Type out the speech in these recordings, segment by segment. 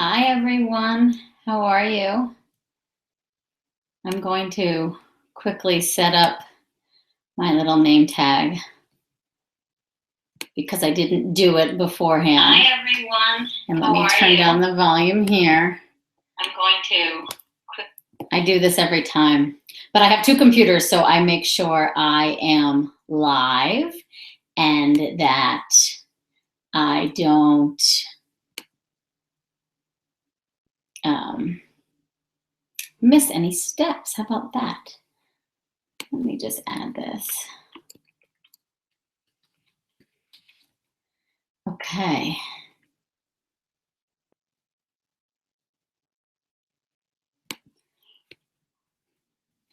Hi, everyone. How are you? I'm going to quickly set up my little name tag because I didn't do it beforehand. Hi, everyone. And let me turn down the volume here. I'm going to I do this every time, but I have two computers, so I make sure I am live and that I don't miss any steps. How about that? Let me just add this. Okay.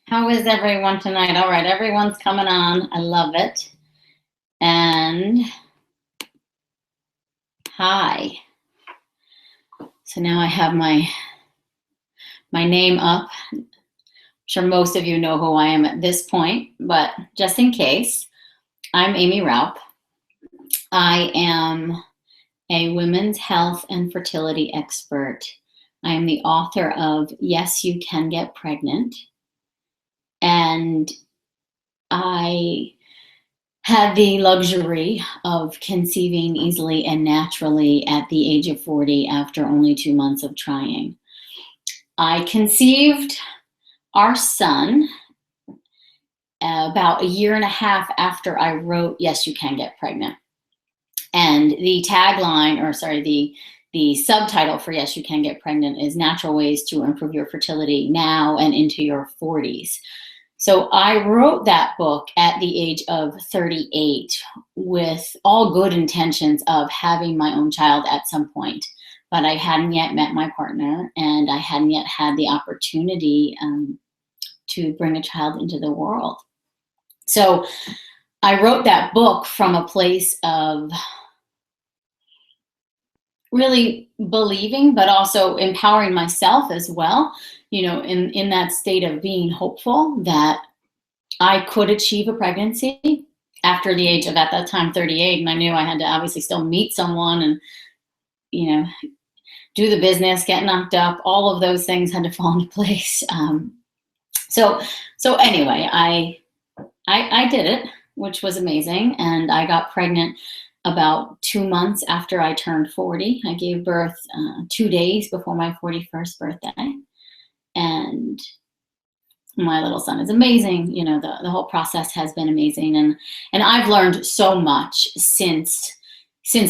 How is everyone tonight? All right, everyone's coming on. I love it. And hi. So now I have my name up. I'm sure most of you know who I am at this point, but just in case, I'm Amy Raup. I am a women's health and fertility expert. I am the author of Yes, You Can Get Pregnant. And I had the luxury of conceiving easily and naturally at the age of 40 after only 2 months of trying. I conceived our son about a year and a half after I wrote Yes, You Can Get Pregnant. And the tagline, or sorry, the subtitle for Yes, You Can Get Pregnant is Natural Ways to Improve Your Fertility Now and into Your 40s. So I wrote that book at the age of 38 with all good intentions of having my own child at some point. But I hadn't yet met my partner and I hadn't yet had the opportunity to bring a child into the world. So I wrote that book from a place of really believing, but also empowering myself as well, you know, in that state of being hopeful that I could achieve a pregnancy after the age of, at that time, 38. And I knew I had to obviously still meet someone and, you know, do the business, get knocked up. All of those things had to fall into place. So anyway, I did it, which was amazing. And I got pregnant about 2 months after I turned 40. I gave birth 2 days before my 41st birthday. And my little son is amazing. You know, the whole process has been amazing. And I've learned so much since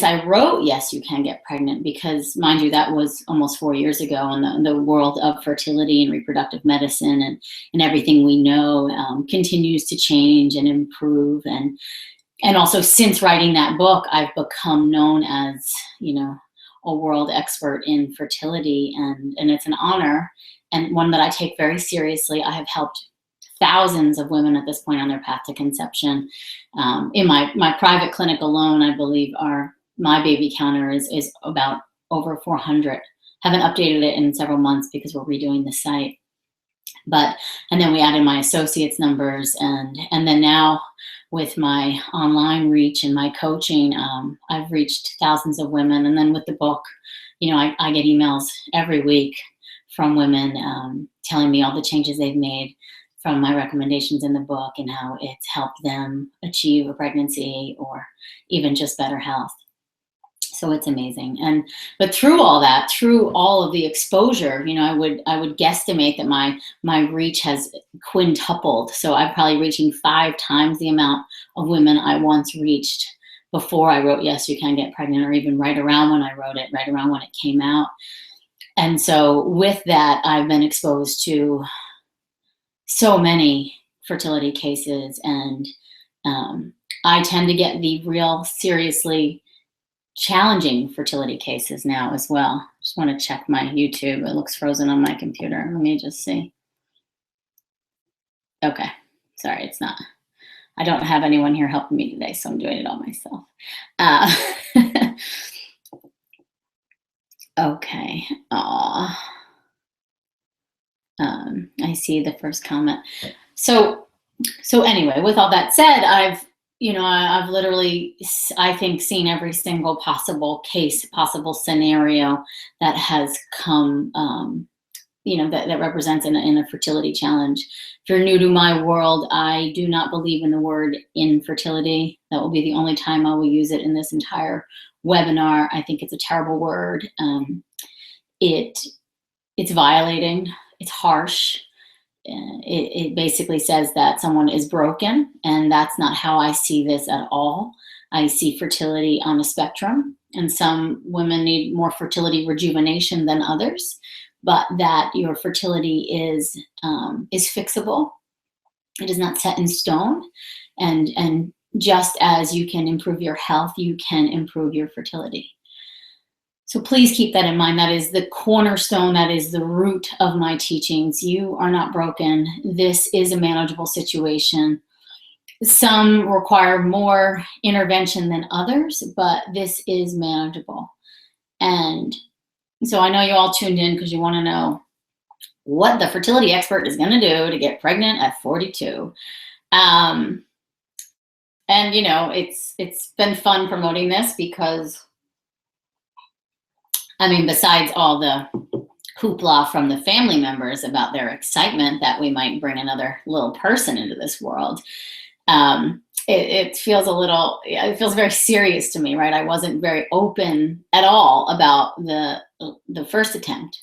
I wrote Yes, You Can Get Pregnant, because mind you, that was almost 4 years ago, and the world of fertility and reproductive medicine and everything we know continues to change and improve. And also since writing that book, I've become known as, you know, a world expert in fertility, and it's an honor and one that I take very seriously. I have helped thousands of women at this point on their path to conception. In my private clinic alone, I believe my baby counter is about over 400. Haven't updated it in several months because we're redoing the site. And then we added my associates numbers, and then now with my online reach and my coaching, I've reached thousands of women. And then with the book, you know, I get emails every week from women telling me all the changes they've made from my recommendations in the book and how it's helped them achieve a pregnancy or even just better health. So it's amazing. But through all that, through all of the exposure, you know, I would guesstimate that my reach has quintupled. So I'm probably reaching 5 times the amount of women I once reached before I wrote Yes, You Can Get Pregnant, or even right around when I wrote it, right around when it came out. And so with that, I've been exposed to so many fertility cases, and I tend to get the real seriously challenging fertility cases now as well. Just want to check my YouTube. It looks frozen on my computer. Let me just see. Okay, sorry, it's not. I don't have anyone here helping me today, so I'm doing it all myself. Okay. I see the first comment. So anyway, with all that said, I've literally, I think, seen every single possible case, possible scenario that has come, that represents in a fertility challenge. If you're new to my world, I do not believe in the word infertility. That will be the only time I will use it in this entire webinar. I think it's a terrible word. It's violating, it's harsh. It basically says that someone is broken, and that's not how I see this at all. I see fertility on a spectrum, and some women need more fertility rejuvenation than others, but that your fertility is fixable. It is not set in stone, and just as you can improve your health, you can improve your fertility. So please keep that in mind. That is the cornerstone. That is the root of my teachings. You are not broken. This is a manageable situation. Some require more intervention than others, but this is manageable. And so I know you all tuned in because you want to know what the fertility expert is going to do to get pregnant at 42. And it's been fun promoting this because, besides all the hoopla from the family members about their excitement that we might bring another little person into this world, it feels very serious to me, right? I wasn't very open at all about the first attempt.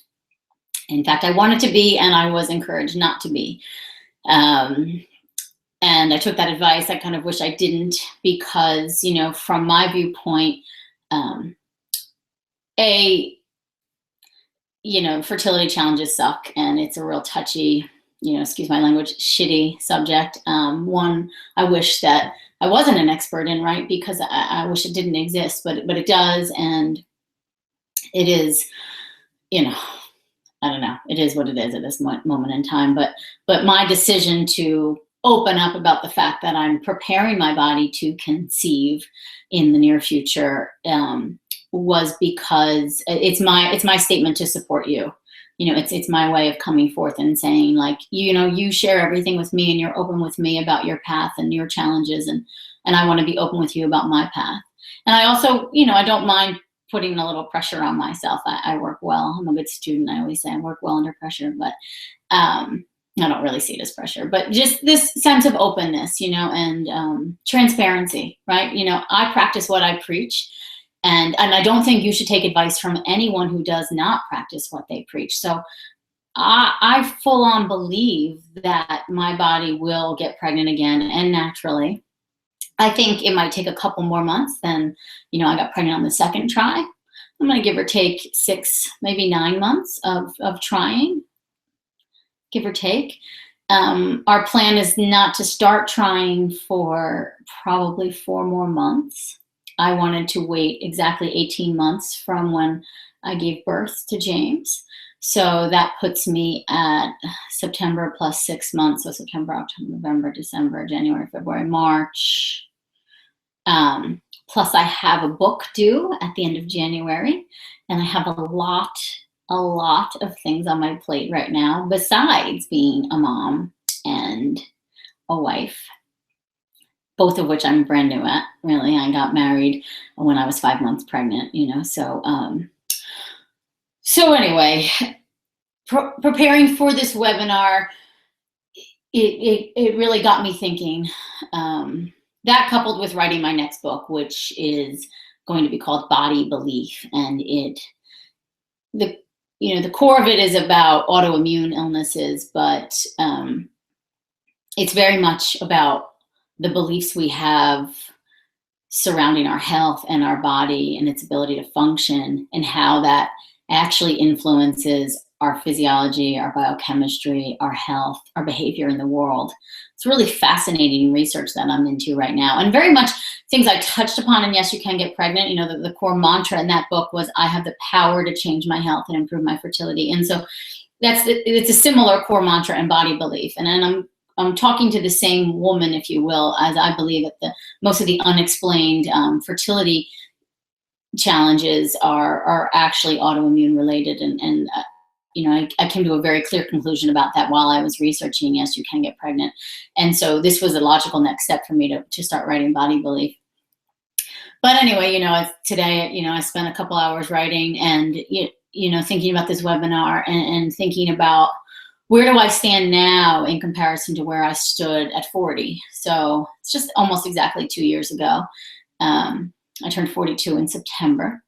In fact, I wanted to be, and I was encouraged not to be. And I took that advice. I kind of wish I didn't, because, from my viewpoint, fertility challenges suck, and it's a real touchy, excuse my language, shitty subject. One I wish that I wasn't an expert in, right? Because I wish it didn't exist, but it does, and it is, I don't know. It is what it is at this moment in time. But my decision to open up about the fact that I'm preparing my body to conceive in the near future was because it's my statement to support you. It's my way of coming forth and saying, like, you share everything with me, and you're open with me about your path and your challenges, and I want to be open with you about my path. And I also, I don't mind putting a little pressure on myself. I work well. I'm a good student. I always say I work well under pressure, but I don't really see it as pressure, but just this sense of openness, and transparency, right? I practice what I preach, and I don't think you should take advice from anyone who does not practice what they preach. So I full on believe that my body will get pregnant again, and naturally. I think it might take a couple more months than, I got pregnant on the second try. I'm going to give or take 6, maybe 9 months of trying, give or take. Our plan is not to start trying for probably 4 more months. I wanted to wait exactly 18 months from when I gave birth to James. So that puts me at September plus 6 months. So September, October, November, December, January, February, March. Plus I have a book due at the end of January, and I have a lot of things on my plate right now, besides being a mom and a wife, both of which I'm brand new at, really. I got married when I was 5 months pregnant, so anyway, preparing for this webinar, it really got me thinking. That coupled with writing my next book, which is going to be called Body Belief, and the core of it is about autoimmune illnesses, but it's very much about the beliefs we have surrounding our health and our body and its ability to function, and how that actually influences our physiology, our biochemistry, our health, our behavior in the world. It's really fascinating research that I'm into right now, and very much things I touched upon in Yes, You Can Get Pregnant. The core mantra in that book was, I have the power to change my health and improve my fertility. And so it's a similar core mantra in Body Belief. And then I'm talking to the same woman, if you will, as I believe that most of the unexplained fertility challenges are actually autoimmune related, and I came to a very clear conclusion about that while I was researching Yes, You Can Get Pregnant. And so this was a logical next step for me to start writing Body Belief. But anyway, today, I spent a couple hours writing and, thinking about this webinar and thinking about where do I stand now in comparison to where I stood at 40. So it's just almost exactly 2 years ago. I turned 42 in September.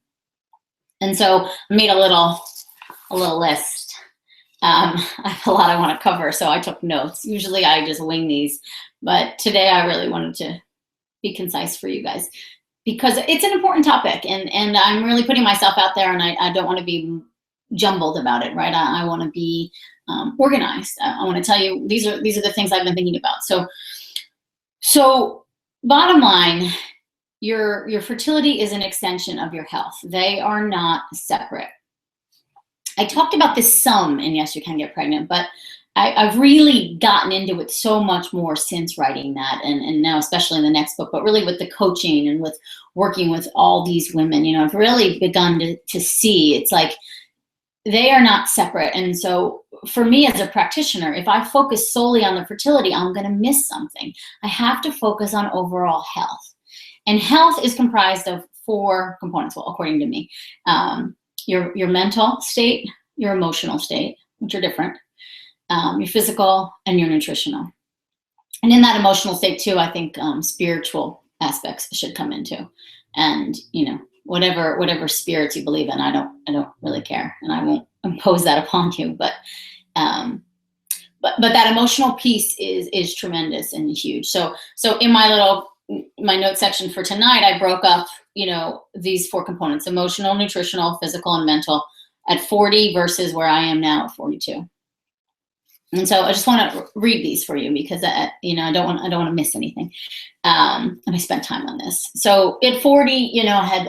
And so I made a little list. I have a lot I want to cover, so I took notes. Usually I just wing these, but today I really wanted to be concise for you guys because it's an important topic, and I'm really putting myself out there, and I don't want to be jumbled about it, right? I want to be organized. I want to tell you these are the things I've been thinking about. So bottom line, your fertility is an extension of your health. They are not separate. I talked about this some in Yes, You Can Get Pregnant, but I've really gotten into it so much more since writing that, and now especially in the next book, but really with the coaching and with working with all these women, I've really begun to see it's like they are not separate. And so for me as a practitioner, if I focus solely on the fertility, I'm going to miss something. I have to focus on overall health. And health is comprised of 4 components, well, according to me. Your mental state, your emotional state, which are different, your physical, and your nutritional. And in that emotional state too, I think spiritual aspects should come into. And whatever spirits you believe in, I don't really care, and I won't impose that upon you. But that emotional piece is tremendous and huge. So in my note section for tonight, I broke up, these 4 components: emotional, nutritional, physical, and mental at 40 versus where I am now at 42. And so I just want to read these for you because I don't want to miss anything. And I spent time on this. So at 40, I had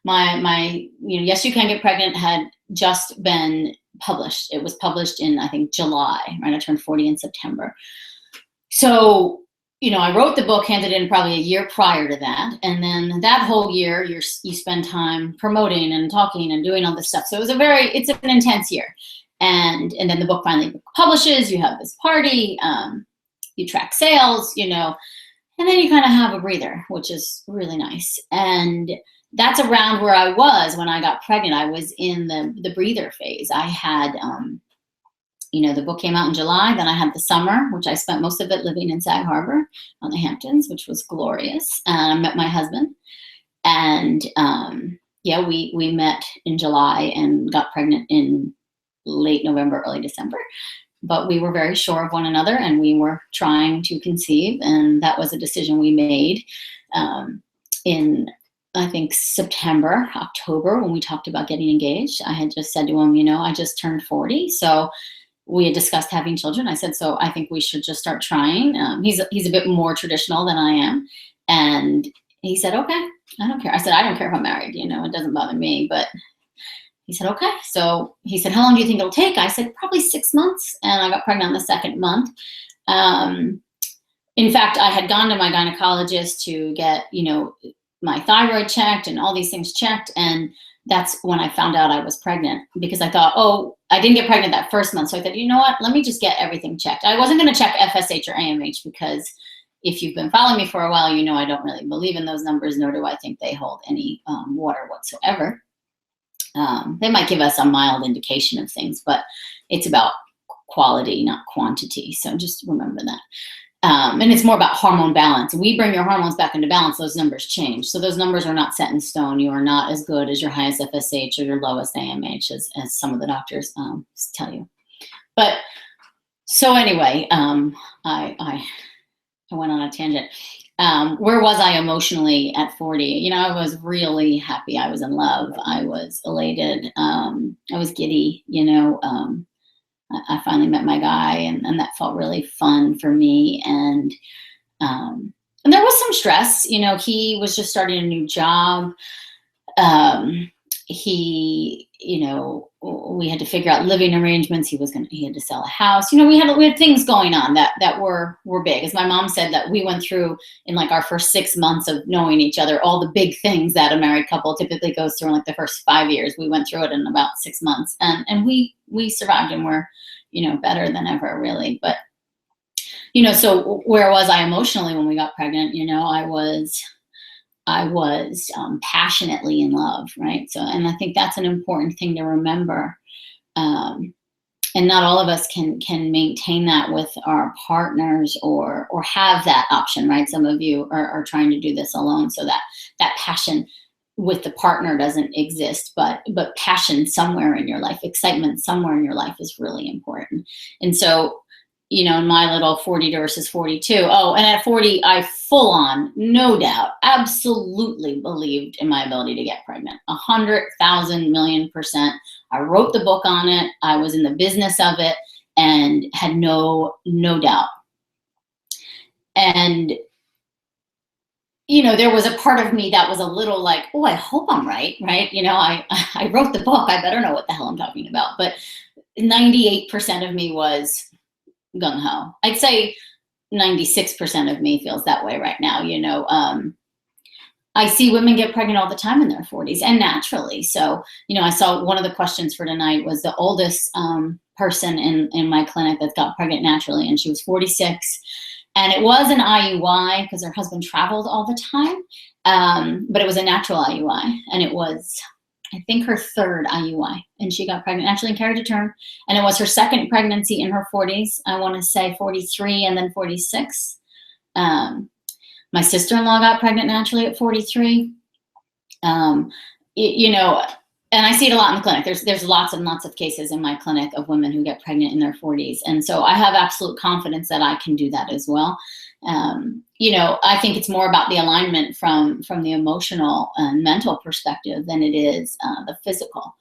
my Yes, You Can Get Pregnant had just been published. It was published in, I think, July, right? I turned 40 in September. So I wrote the book, handed in probably a year prior to that. And then that whole year, you spend time promoting and talking and doing all this stuff. So it's an intense year. And then the book finally publishes, you have this party, you track sales, and then you kind of have a breather, which is really nice. And that's around where I was when I got pregnant. I was in the breather phase. I had, the book came out in July. Then I had the summer, which I spent most of it living in Sag Harbor on the Hamptons, which was glorious. And I met my husband. And we met in July and got pregnant in late November, early December. But we were very sure of one another, and we were trying to conceive. And that was a decision we made in, I think, September, October, when we talked about getting engaged. I had just said to him, I just turned 40. So we had discussed having children. I said, so I think we should just start trying. He's a bit more traditional than I am. And he said, okay, I don't care. I said, I don't care if I'm married, it doesn't bother me. But he said, okay. So he said, how long do you think it'll take? I said, probably 6 months. And I got pregnant on the 2nd month. In fact, I had gone to my gynecologist to get, my thyroid checked and all these things checked. And that's when I found out I was pregnant, because I thought, oh, I didn't get pregnant that 1st month. So I thought, you know what, let me just get everything checked. I wasn't going to check FSH or AMH because if you've been following me for a while, I don't really believe in those numbers, nor do I think they hold any water whatsoever. They might give us a mild indication of things, but it's about quality, not quantity. So just remember that. And it's more about hormone balance. We bring your hormones back into balance, those numbers change. So those numbers are not set in stone. You are not as good as your highest FSH or your lowest AMH, as some of the doctors tell you. But so anyway, I went on a tangent. Where was I emotionally at 40? I was really happy. I was in love. I was elated. I was giddy, I finally met my guy, and that felt really fun for me. And there was some stress. He was just starting a new job. he, we had to figure out living arrangements. He had to sell a house. We had things going on that were big. As my mom said, that we went through in like our first 6 months of knowing each other, all the big things that a married couple typically goes through in like the first 5 years. We went through it in about 6 months, and we survived, and we're, better than ever, really. But, so where was I emotionally when we got pregnant? I was passionately in love, right? So, and I think that's an important thing to remember. And not all of us can maintain that with our partners or have that option, right? Some of you are trying to do this alone, so that passion with the partner doesn't exist, but passion somewhere in your life, excitement somewhere in your life is really important. And so, in my little 40 versus 42. Oh, and at 40, I full on, no doubt, absolutely believed in my ability to get pregnant. 100,000,000,000%. I wrote the book on it. I was in the business of it and had no doubt. And, there was a part of me that was a little like, oh, I hope I'm right, right? I wrote the book. I better know what the hell I'm talking about. But 98% of me was gung-ho. I'd say 96% of me feels that way right now. I see women get pregnant all the time in their 40s and naturally. So, I saw one of the questions for tonight was the oldest person in my clinic that got pregnant naturally, and she was 46. And it was an IUI because her husband traveled all the time, but it was a natural IUI, and it was, I think, her third IUI, and she got pregnant naturally and carried to term. And it was her second pregnancy in her 40s. I want to say 43 and then 46. My sister-in-law got pregnant naturally at 43. And I see it a lot in the clinic. There's lots and lots of cases in my clinic of women who get pregnant in their 40s. And so I have absolute confidence that I can do that as well. I think it's more about the alignment from the emotional and mental perspective than it is the physical.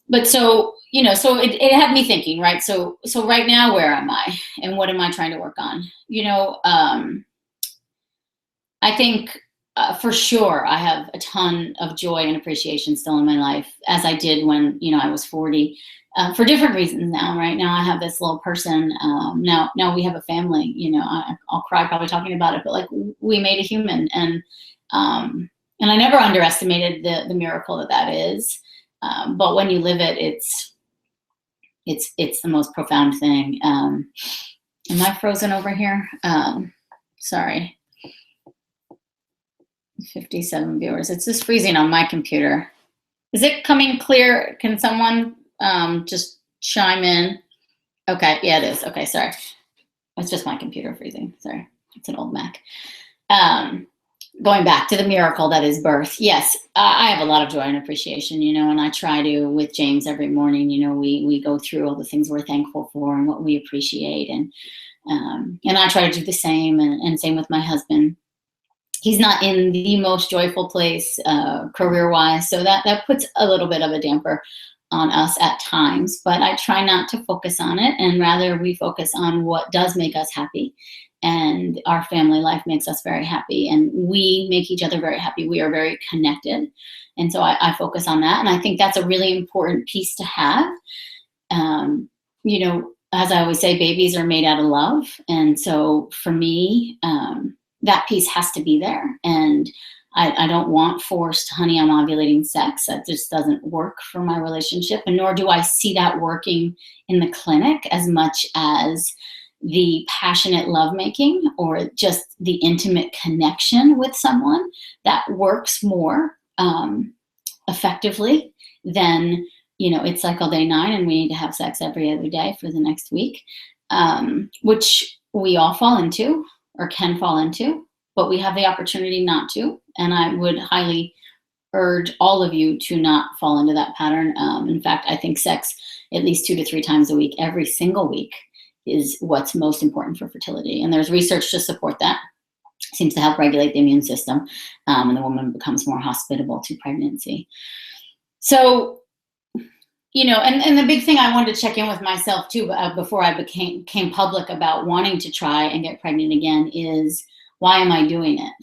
But so it had me thinking, right? So right now, where am I and what am I trying to work on? I think for sure I have a ton of joy and appreciation still in my life, as I did when, I was 40. For different reasons now. Right now, I have this little person. Now we have a family. I'll cry probably talking about it, but like we made a human, and I never underestimated the miracle that is. But when you live it, it's the most profound thing. Am I frozen over here? Sorry. 57 viewers. It's just freezing on my computer. Is it coming clear? Can someone just chime in? Okay, yeah, it is. Okay, sorry. It's just my computer freezing. Sorry, it's an old Mac. Going back to the miracle that is birth. Yes, I have a lot of joy and appreciation, and I try to with James every morning. We go through all the things we're thankful for and what we appreciate, and I try to do the same, and same with my husband. He's not in the most joyful place career-wise, so that puts a little bit of a damper on us at times, but I try not to focus on it, and rather we focus on what does make us happy. And our family life makes us very happy, and we make each other very happy. We are very connected, and so I focus on that, and I think that's a really important piece to have. As I always say, babies are made out of love, and so for me, that piece has to be there. And I don't want forced, honey, I'm ovulating sex. That just doesn't work for my relationship. And nor do I see that working in the clinic as much as the passionate lovemaking or just the intimate connection with someone that works more effectively than, it's cycle day 9 and we need to have sex every other day for the next week, which we all fall into or can fall into, but we have the opportunity not to. And I would highly urge all of you to not fall into that pattern. In fact, I think sex at least 2 to 3 times a week, every single week, is what's most important for fertility. And there's research to support that. It seems to help regulate the immune system, and the woman becomes more hospitable to pregnancy. So, and the big thing I wanted to check in with myself too, before I became public about wanting to try and get pregnant again, is why am I doing it?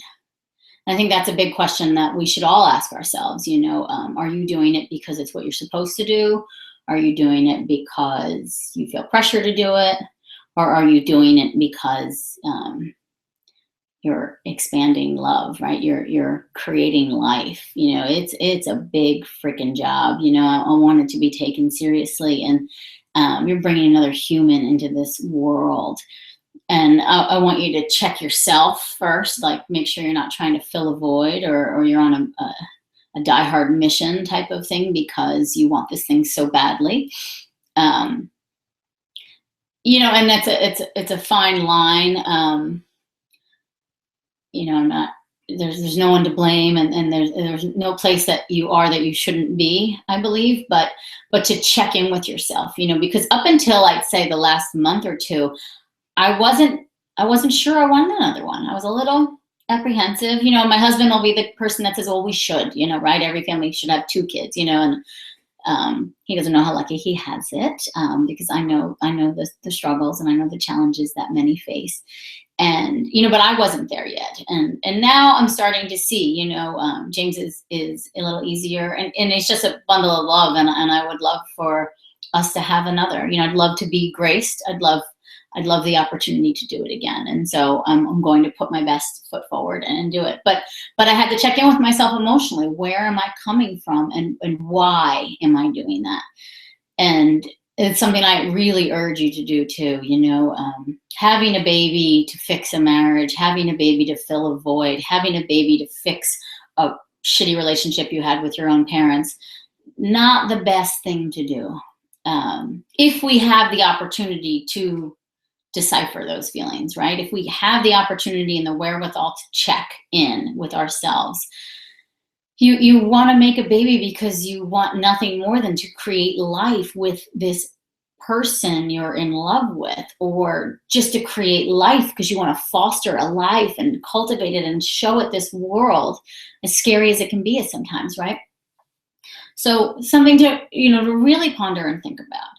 I think that's a big question that we should all ask ourselves. Are you doing it because it's what you're supposed to do? Are you doing it because you feel pressure to do it? Or are you doing it because you're expanding love, right? You're creating life. It's a big freaking job. I want it to be taken seriously, and you're bringing another human into this world. And I want you to check yourself first, like make sure you're not trying to fill a void, or you're on a diehard mission type of thing because you want this thing so badly. And it's a fine line. I'm not, there's no one to blame, and there's no place that you shouldn't be, I believe, but to check in with yourself, because up until I'd say the last month or two, I wasn't sure I wanted another one. I was a little apprehensive. My husband will be the person that says, well, we should, right? Every family should have 2 kids, and he doesn't know how lucky he has it, because I know the struggles, and I know the challenges that many face. And, but I wasn't there yet. And now I'm starting to see, James is a little easier, and it's just a bundle of love. And I would love for us to have another. I'd love to be graced. I'd love the opportunity to do it again. And so I'm going to put my best foot forward and do it. But I had to check in with myself emotionally. Where am I coming from, and why am I doing that? And it's something I really urge you to do too. Having a baby to fix a marriage, having a baby to fill a void, having a baby to fix a shitty relationship you had with your own parents, not the best thing to do. If we have the opportunity to decipher those feelings, right? If we have the opportunity and the wherewithal to check in with ourselves, you want to make a baby because you want nothing more than to create life with this person you're in love with, or just to create life because you want to foster a life and cultivate it and show it this world, as scary as it can be sometimes, right? So something to really ponder and think about.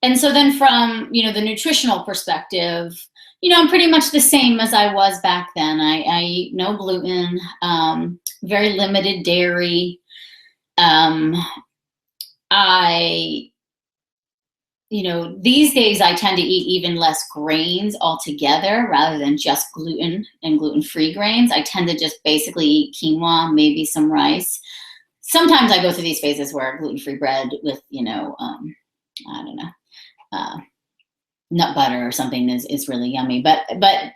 And so then from, the nutritional perspective, I'm pretty much the same as I was back then. I eat no gluten, very limited dairy. These days I tend to eat even less grains altogether rather than just gluten and gluten-free grains. I tend to just basically eat quinoa, maybe some rice. Sometimes I go through these phases where gluten-free bread with, I don't know, nut butter or something is really yummy, but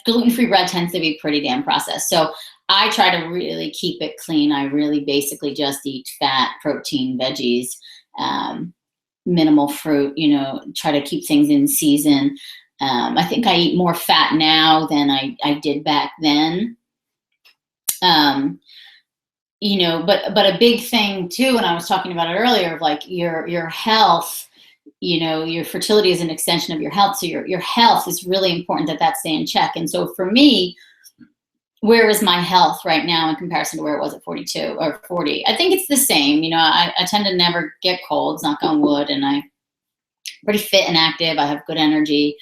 gluten-free bread tends to be pretty damn processed. So I try to really keep it clean. I really basically just eat fat, protein, veggies, minimal fruit, try to keep things in season. I think I eat more fat now than I did back then. But a big thing too, and I was talking about it earlier, of like your health, your fertility is an extension of your health. So your health is really important that stay in check. And so for me, where is my health right now in comparison to where it was at 42 or 40? I think it's the same. I tend to never get colds, knock on wood, and I'm pretty fit and active. I have good energy.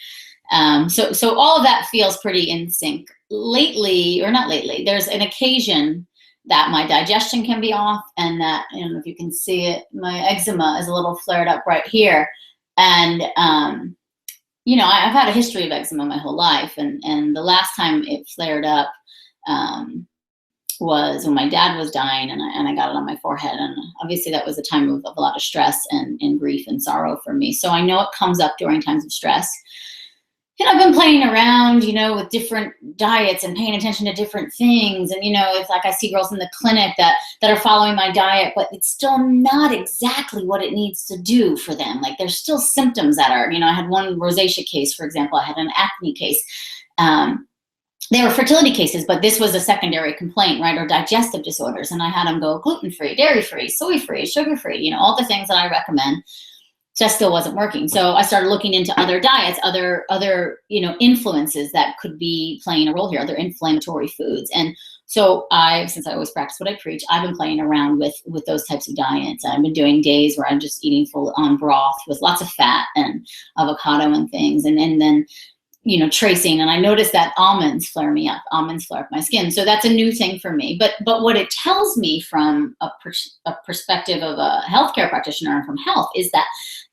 So all of that feels pretty in sync. There's an occasion that my digestion can be off, and that, I don't know if you can see it, my eczema is a little flared up right here. And, I've had a history of eczema my whole life. And the last time it flared up was when my dad was dying, and I got it on my forehead. And obviously that was a time of a lot of stress and grief and sorrow for me. So I know it comes up during times of stress. And I've been playing around, with different diets and paying attention to different things. And, it's like I see girls in the clinic that are following my diet, but it's still not exactly what it needs to do for them. Like there's still symptoms that are, I had one rosacea case, for example. I had an acne case. They were fertility cases, but this was a secondary complaint, right? Or digestive disorders. And I had them go gluten-free, dairy-free, soy-free, sugar-free, all the things that I recommend. Just still wasn't working. So I started looking into other diets, other influences that could be playing a role here, other inflammatory foods. And so since I always practice what I preach, I've been playing around with those types of diets. I've been doing days where I'm just eating full on broth with lots of fat and avocado and things. And then tracing, and I noticed that almonds flare me up. Almonds flare up my skin. So that's a new thing for me. But what it tells me from a perspective of a healthcare practitioner and from health is that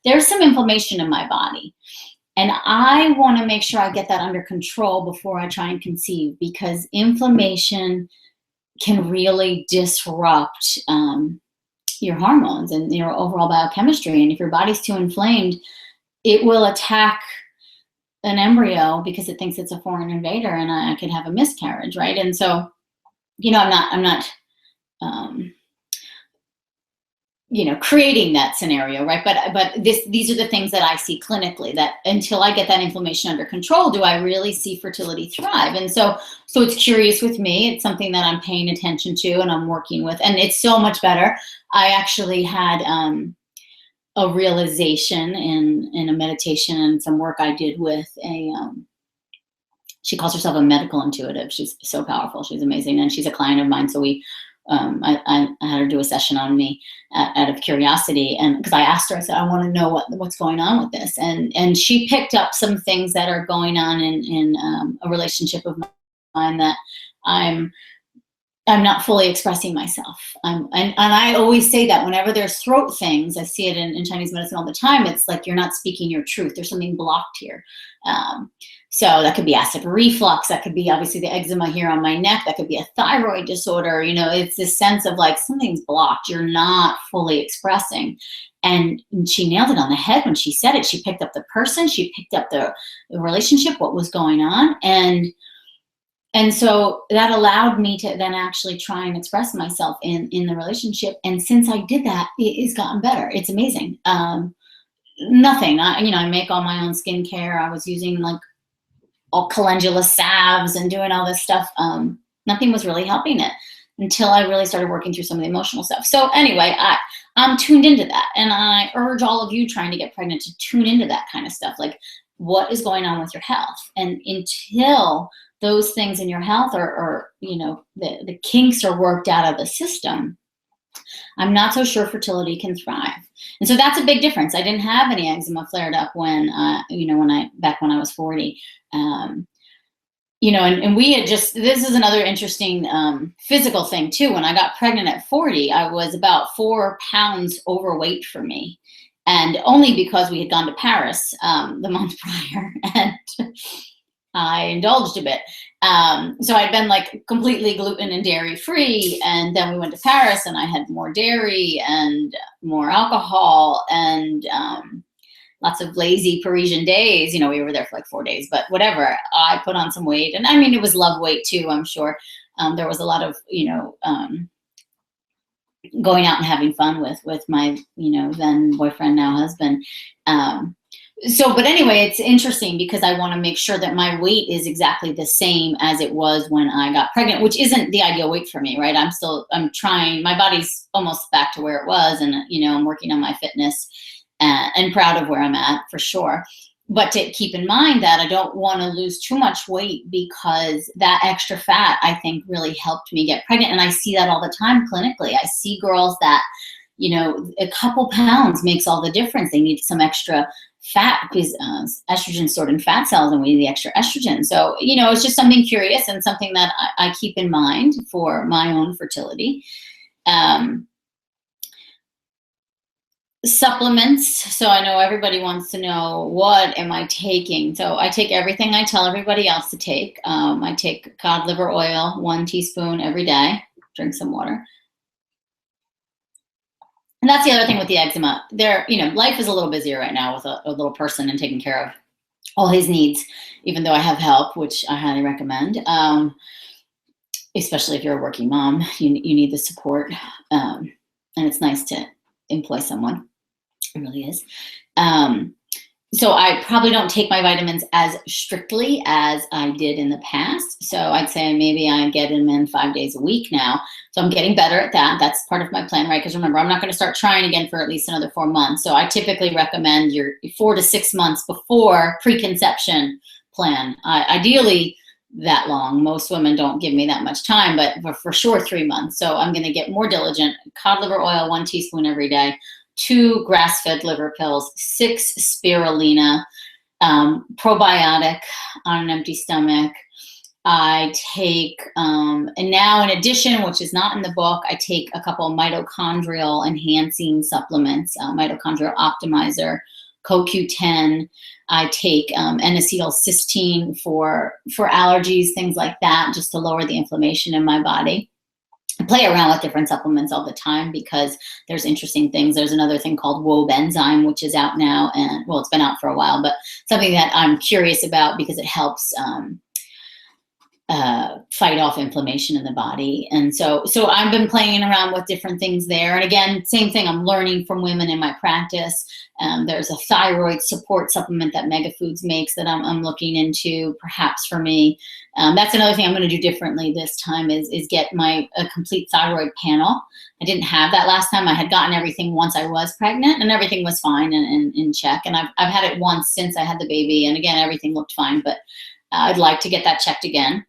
there's some inflammation in my body. And I want to make sure I get that under control before I try and conceive, because inflammation can really disrupt your hormones and your overall biochemistry. And if your body's too inflamed, it will attack an embryo because it thinks it's a foreign invader, and I could have a miscarriage, right? And so, I'm not creating that scenario, right? But these are the things that I see clinically, that until I get that inflammation under control, do I really see fertility thrive? And so it's curious with me. It's something that I'm paying attention to and I'm working with, and it's so much better. I actually had a realization in a meditation and some work I did with she calls herself a medical intuitive. She's so powerful. She's amazing. And she's a client of mine. So I had her do a session on me out of curiosity. And because I asked her, I said, I want to know what's going on with this. And she picked up some things that are going on in a relationship of mine that I'm not fully expressing myself. And I always say that whenever there's throat things, I see it in Chinese medicine all the time. It's like you're not speaking your truth. There's something blocked here. So that could be acid reflux. That could be obviously the eczema here on my neck. That could be a thyroid disorder. It's this sense of like something's blocked. You're not fully expressing. And she nailed it on the head when she said it. She picked up the person. She picked up the relationship, what was going on. And so that allowed me to then actually try and express myself in the relationship. And since I did that, it's gotten better. It's amazing. Nothing. I make all my own skincare. I was using like all calendula salves and doing all this stuff. Nothing was really helping it until I really started working through some of the emotional stuff. So anyway, I'm tuned into that. And I urge all of you trying to get pregnant to tune into that kind of stuff. Like, what is going on with your health? And until those things in your health are the kinks are worked out of the system, I'm not so sure fertility can thrive. And so that's a big difference. I didn't have any eczema flared up when I was 40. And we had this is another interesting physical thing too. When I got pregnant at 40, I was about 4 pounds overweight for me. And only because we had gone to Paris the month prior, and I indulged a bit. So I'd been like completely gluten and dairy free. And then we went to Paris and I had more dairy and more alcohol and lots of lazy Parisian days. We were there for like 4 days, but whatever. I put on some weight, and I mean, it was love weight too, I'm sure. There was a lot of, going out and having fun with my, then boyfriend, now husband. But anyway, it's interesting because I want to make sure that my weight is exactly the same as it was when I got pregnant, which isn't the ideal weight for me, right? I'm trying, my body's almost back to where it was. And, I'm working on my fitness and proud of where I'm at for sure. But to keep in mind that I don't want to lose too much weight, because that extra fat, I think, really helped me get pregnant. And I see that all the time clinically. I see girls that, a couple pounds makes all the difference. They need some extra fat because estrogen stored in fat cells, and we need the extra estrogen. So, it's just something curious and something that I keep in mind for my own fertility. Supplements. So I know everybody wants to know, what am I taking? So I take everything I tell everybody else to take. I take cod liver oil, 1 teaspoon every day. Drink some water. And that's the other thing with the eczema. Life is a little busier right now with a little person and taking care of all his needs, even though I have help, which I highly recommend. Especially if you're a working mom, you need the support. And it's nice to employ someone. It really is. So I probably don't take my vitamins as strictly as I did in the past. So I'd say maybe I get them in 5 days a week now. So I'm getting better at that. That's part of my plan, right? Because remember, I'm not going to start trying again for at least another 4 months. So I typically recommend your 4 to 6 months before preconception plan. Ideally that long. Most women don't give me that much time, but for sure 3 months. So I'm going to get more diligent. Cod liver oil, 1 teaspoon every day. 2 grass-fed liver pills, 6 spirulina, probiotic on an empty stomach. I take, and now in addition, which is not in the book, I take a couple of mitochondrial enhancing supplements, mitochondrial optimizer, CoQ10. I take N-acetylcysteine for allergies, things like that, just to lower the inflammation in my body. I play around with different supplements all the time because there's interesting things. There's another thing called WOBE enzyme, which is out now, and well, it's been out for a while, but something that I'm curious about because it helps fight off inflammation in the body. And so I've been playing around with different things there. And again, same thing, I'm learning from women in my practice. There's a thyroid support supplement that Mega Foods makes that I'm looking into, perhaps for me. That's another thing I'm going to do differently this time is get a complete thyroid panel. I didn't have that last time. I had gotten everything once I was pregnant, and everything was fine and in check. And I've had it once since I had the baby, and again, everything looked fine. But I'd like to get that checked again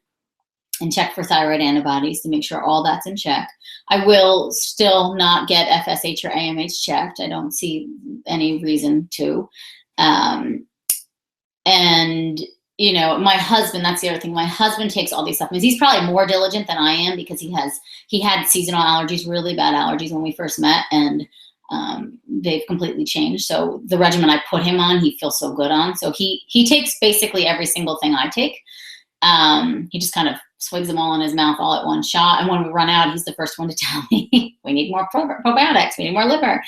and check for thyroid antibodies to make sure all that's in check. I will still not get FSH or AMH checked. I don't see any reason to. And, you know, my husband, that's the other thing. My husband takes all these supplements. He's probably more diligent than I am because he had seasonal allergies, really bad allergies when we first met, and they've completely changed. So the regimen I put him on, he feels so good on. So he takes basically every single thing I take. He just kind of swigs them all in his mouth all at one shot. And when we run out, he's the first one to tell me, we need more probiotics, we need more liver.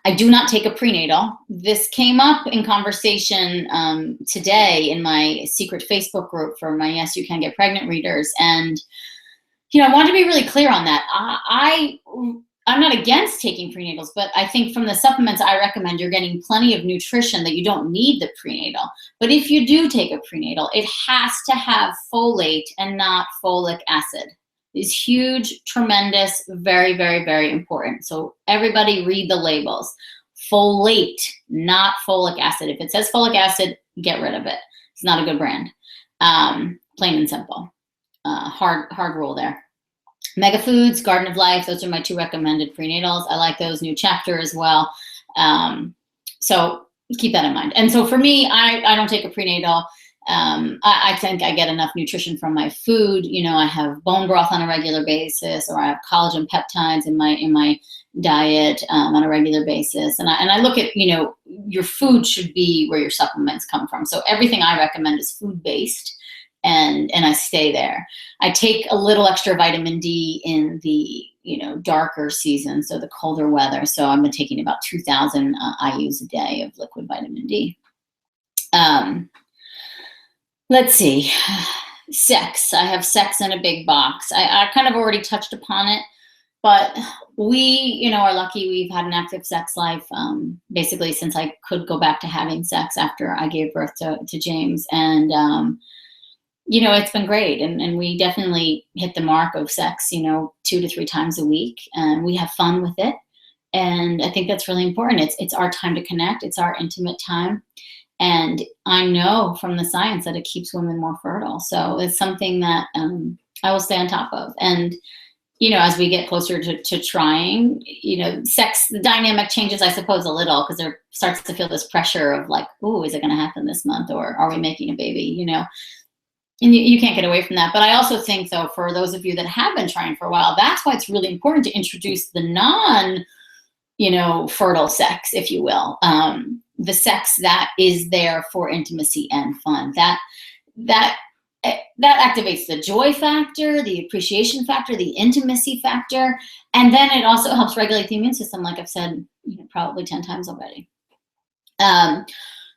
I do not take a prenatal. This came up in conversation today in my secret Facebook group for my Yes You Can Get Pregnant readers. And, you know, I wanted to be really clear on that. I'm not against taking prenatals, but I think from the supplements I recommend, you're getting plenty of nutrition that you don't need the prenatal. But if you do take a prenatal, it has to have folate and not folic acid. It's huge, tremendous, very, very, very important. So everybody read the labels. Folate, not folic acid. If it says folic acid, get rid of it. It's not a good brand. Plain and simple. Hard rule there. Mega Foods, Garden of Life, those are my two recommended prenatals. I like those. New Chapter as well. So keep that in mind. And so for me, I don't take a prenatal. I think I get enough nutrition from my food. You know, I have bone broth on a regular basis, or I have collagen peptides in my diet on a regular basis. And I look at, you know, your food should be where your supplements come from. So everything I recommend is food-based. And I stay there. I take a little extra vitamin D in the, you know, darker season, so the colder weather. So I've been taking about 2,000 IUs a day of liquid vitamin D. Let's see, sex. I have sex in a big box. I kind of already touched upon it, but we, you know, are lucky we've had an active sex life basically since I could go back to having sex after I gave birth to James. And you know, it's been great. And we definitely hit the mark of sex, you know, 2 to 3 times a week. And we have fun with it. And I think that's really important. It's our time to connect. It's our intimate time. And I know from the science that it keeps women more fertile. So it's something that I will stay on top of. And, you know, as we get closer to trying, you know, sex, the dynamic changes, I suppose, a little, because there starts to feel this pressure of like, ooh, is it going to happen this month? Or are we making a baby, you know? And you can't get away from that. But I also think, though, for those of you that have been trying for a while, that's why it's really important to introduce the non, you know, fertile sex, if you will, the sex that is there for intimacy and fun. That activates the joy factor, the appreciation factor, the intimacy factor, and then it also helps regulate the immune system, like I've said, you know, probably 10 times already.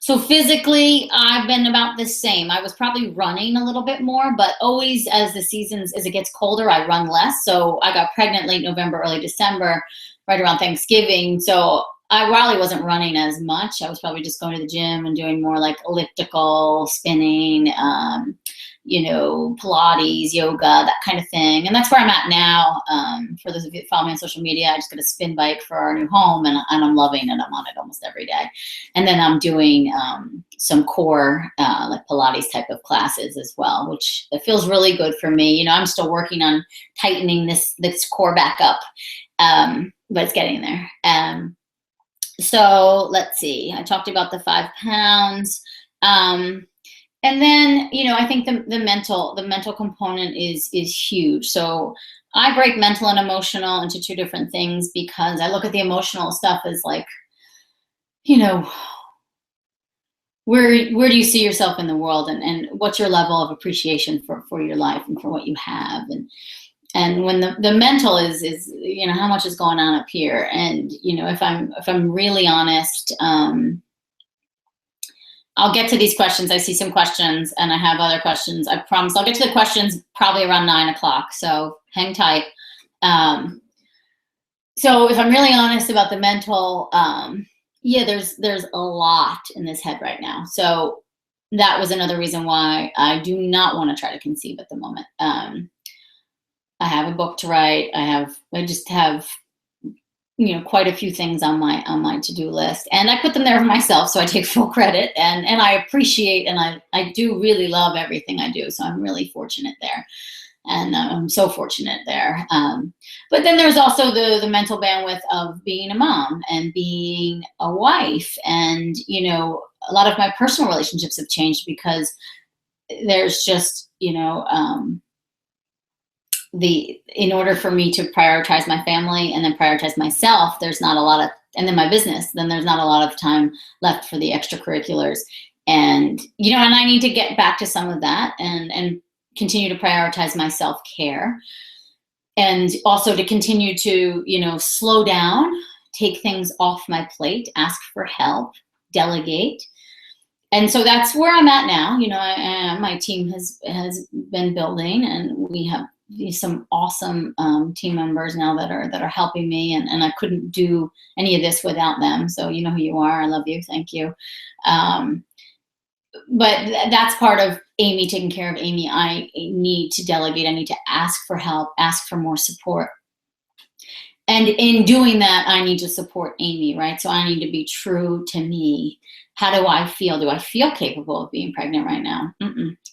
So physically, I've been about the same. I was probably running a little bit more, but always as it gets colder, I run less. So I got pregnant late November, early December, right around Thanksgiving. So I probably wasn't running as much. I was probably just going to the gym and doing more like elliptical, spinning, you know, Pilates, yoga, that kind of thing. And that's where I'm at now. For those of you that follow me on social media, I just got a spin bike for our new home, and I'm loving it. I'm on it almost every day. And then I'm doing some core, like Pilates type of classes as well, which it feels really good for me. You know, I'm still working on tightening this core back up, but it's getting there. So let's see, I talked about the 5 pounds. And then, I think the mental component is huge. So I break mental and emotional into two different things, because I look at the emotional stuff as like, you know, where do you see yourself in the world, and what's your level of appreciation for your life and for what you have, and when the mental is how much is going on up here. And if I'm really honest, I'll get to these questions. I see some questions and I have other questions. I promise I'll get to the questions probably around 9 o'clock. So hang tight. So if I'm really honest about the mental, yeah, there's a lot in this head right now. So that was another reason why I do not want to try to conceive at the moment. I have a book to write. I just have quite a few things on my to-do list, and I put them there for myself, so I take full credit, and I appreciate, and I do really love everything I do, so I'm really fortunate there, and I'm so fortunate there. But then there's also the mental bandwidth of being a mom and being a wife, and a lot of my personal relationships have changed, because there's just in order for me to prioritize my family and then prioritize myself, there's not a lot of, and then my business, then there's not a lot of time left for the extracurriculars. And, and I need to get back to some of that, and continue to prioritize my self-care, and also to continue to, slow down, take things off my plate, ask for help, delegate. And so that's where I'm at now. My team has been building, and we have some awesome team members now that are helping me, and I couldn't do any of this without them. So you know who you are. I love you. Thank you. But that's part of Amy taking care of Amy. I need to delegate. I need to ask for help, ask for more support. And in doing that, I need to support Amy, right? So I need to be true to me. How do I feel? Do I feel capable of being pregnant right now?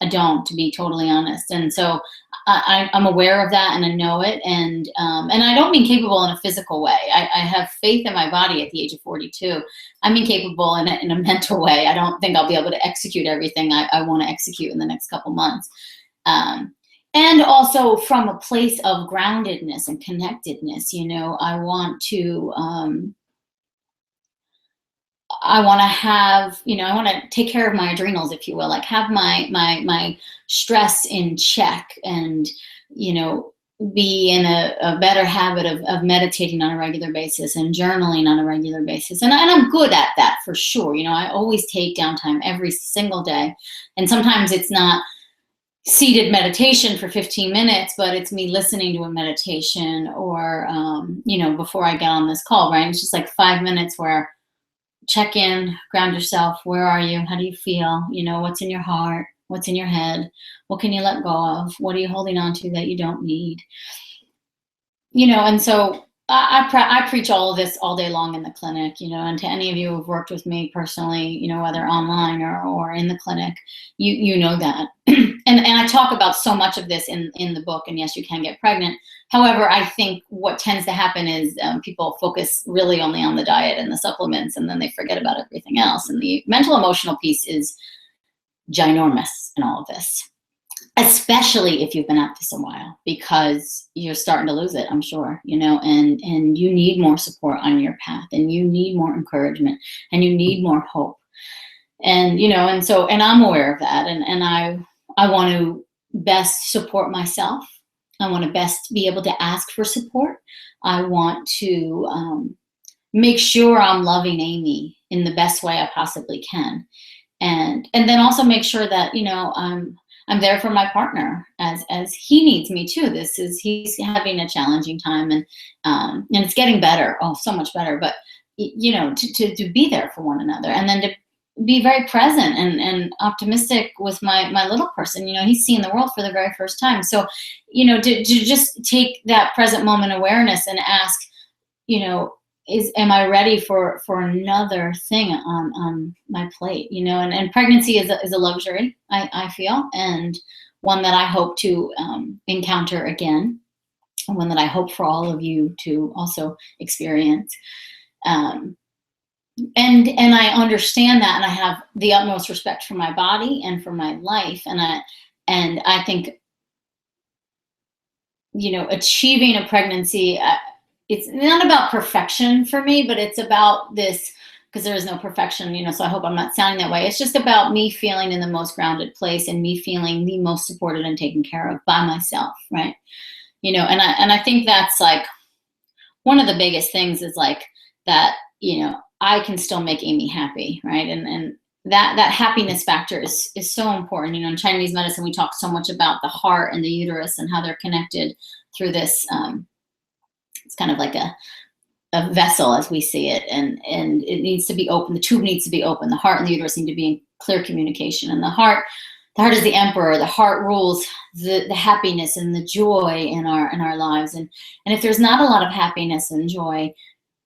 I don't, to be totally honest. And so I'm aware of that, and I know it. And I don't mean capable in a physical way. I have faith in my body at the age of 42. I mean capable in a mental way. I don't think I'll be able to execute everything I want to execute in the next couple months. And also from a place of groundedness and connectedness. I want to have, I want to take care of my adrenals, if you will, like have my stress in check, and, be in a better habit of meditating on a regular basis and journaling on a regular basis. And I'm good at that for sure. I always take downtime every single day. And sometimes it's not seated meditation for 15 minutes, but it's me listening to a meditation, or, before I get on this call, right? It's just like 5 minutes where check in, ground yourself. Where are you? How do you feel? What's in your heart? What's in your head? What can you let go of? What are you holding on to that you don't need? And so I preach all of this all day long in the clinic, and to any of you who've worked with me personally, whether online or in the clinic, you know that. and I talk about so much of this in the book, and yes, you can get pregnant. However, I think what tends to happen is people focus really only on the diet and the supplements, and then they forget about everything else. And the mental emotional piece is ginormous in all of this, especially if you've been at this a while, because you're starting to lose it, I'm sure, and you need more support on your path, and you need more encouragement, and you need more hope. And, and I'm aware of that. And I want to best support myself. I want to best be able to ask for support. I want to make sure I'm loving Amy in the best way I possibly can. And then also make sure that, I'm there for my partner as he needs me too. He's having a challenging time, and it's getting better. Oh, so much better. But, to be there for one another, and then to be very present and optimistic with my little person. He's seeing the world for the very first time. So, to just take that present moment awareness and ask, am I ready for another thing on my plate? And pregnancy is a luxury, I feel, and one that I hope to encounter again, and one that I hope for all of you to also experience. and I understand that, and I have the utmost respect for my body and for my life, and I think, achieving a pregnancy, it's not about perfection for me, but it's about this, because there is no perfection, so I hope I'm not sounding that way. It's just about me feeling in the most grounded place and me feeling the most supported and taken care of by myself, right? And I think that's like one of the biggest things is like that, I can still make Amy happy, right? And that happiness factor is so important. In Chinese medicine, we talk so much about the heart and the uterus and how they're connected through this. It's kind of like a vessel as we see it, and it needs to be open. The tube needs to be open. The heart and the uterus need to be in clear communication. And the heart is the emperor. The heart rules the happiness and the joy in our lives. And if there's not a lot of happiness and joy,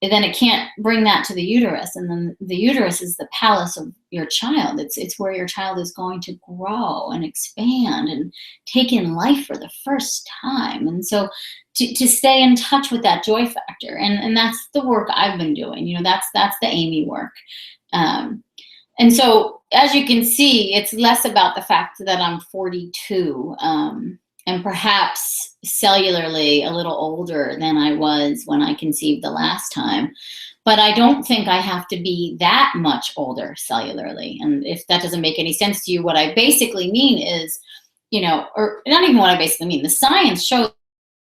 then it can't bring that to the uterus. And then the uterus is the palace of your child. It's where your child is going to grow and expand and take in life for the first time. And so to stay in touch with that joy factor, and that's the work I've been doing. That's the Amy work. And so, as you can see, it's less about the fact that I'm 42, and perhaps cellularly a little older than I was when I conceived the last time. But I don't think I have to be that much older cellularly. And if that doesn't make any sense to you, what I basically mean is, or not even what I basically mean, the science shows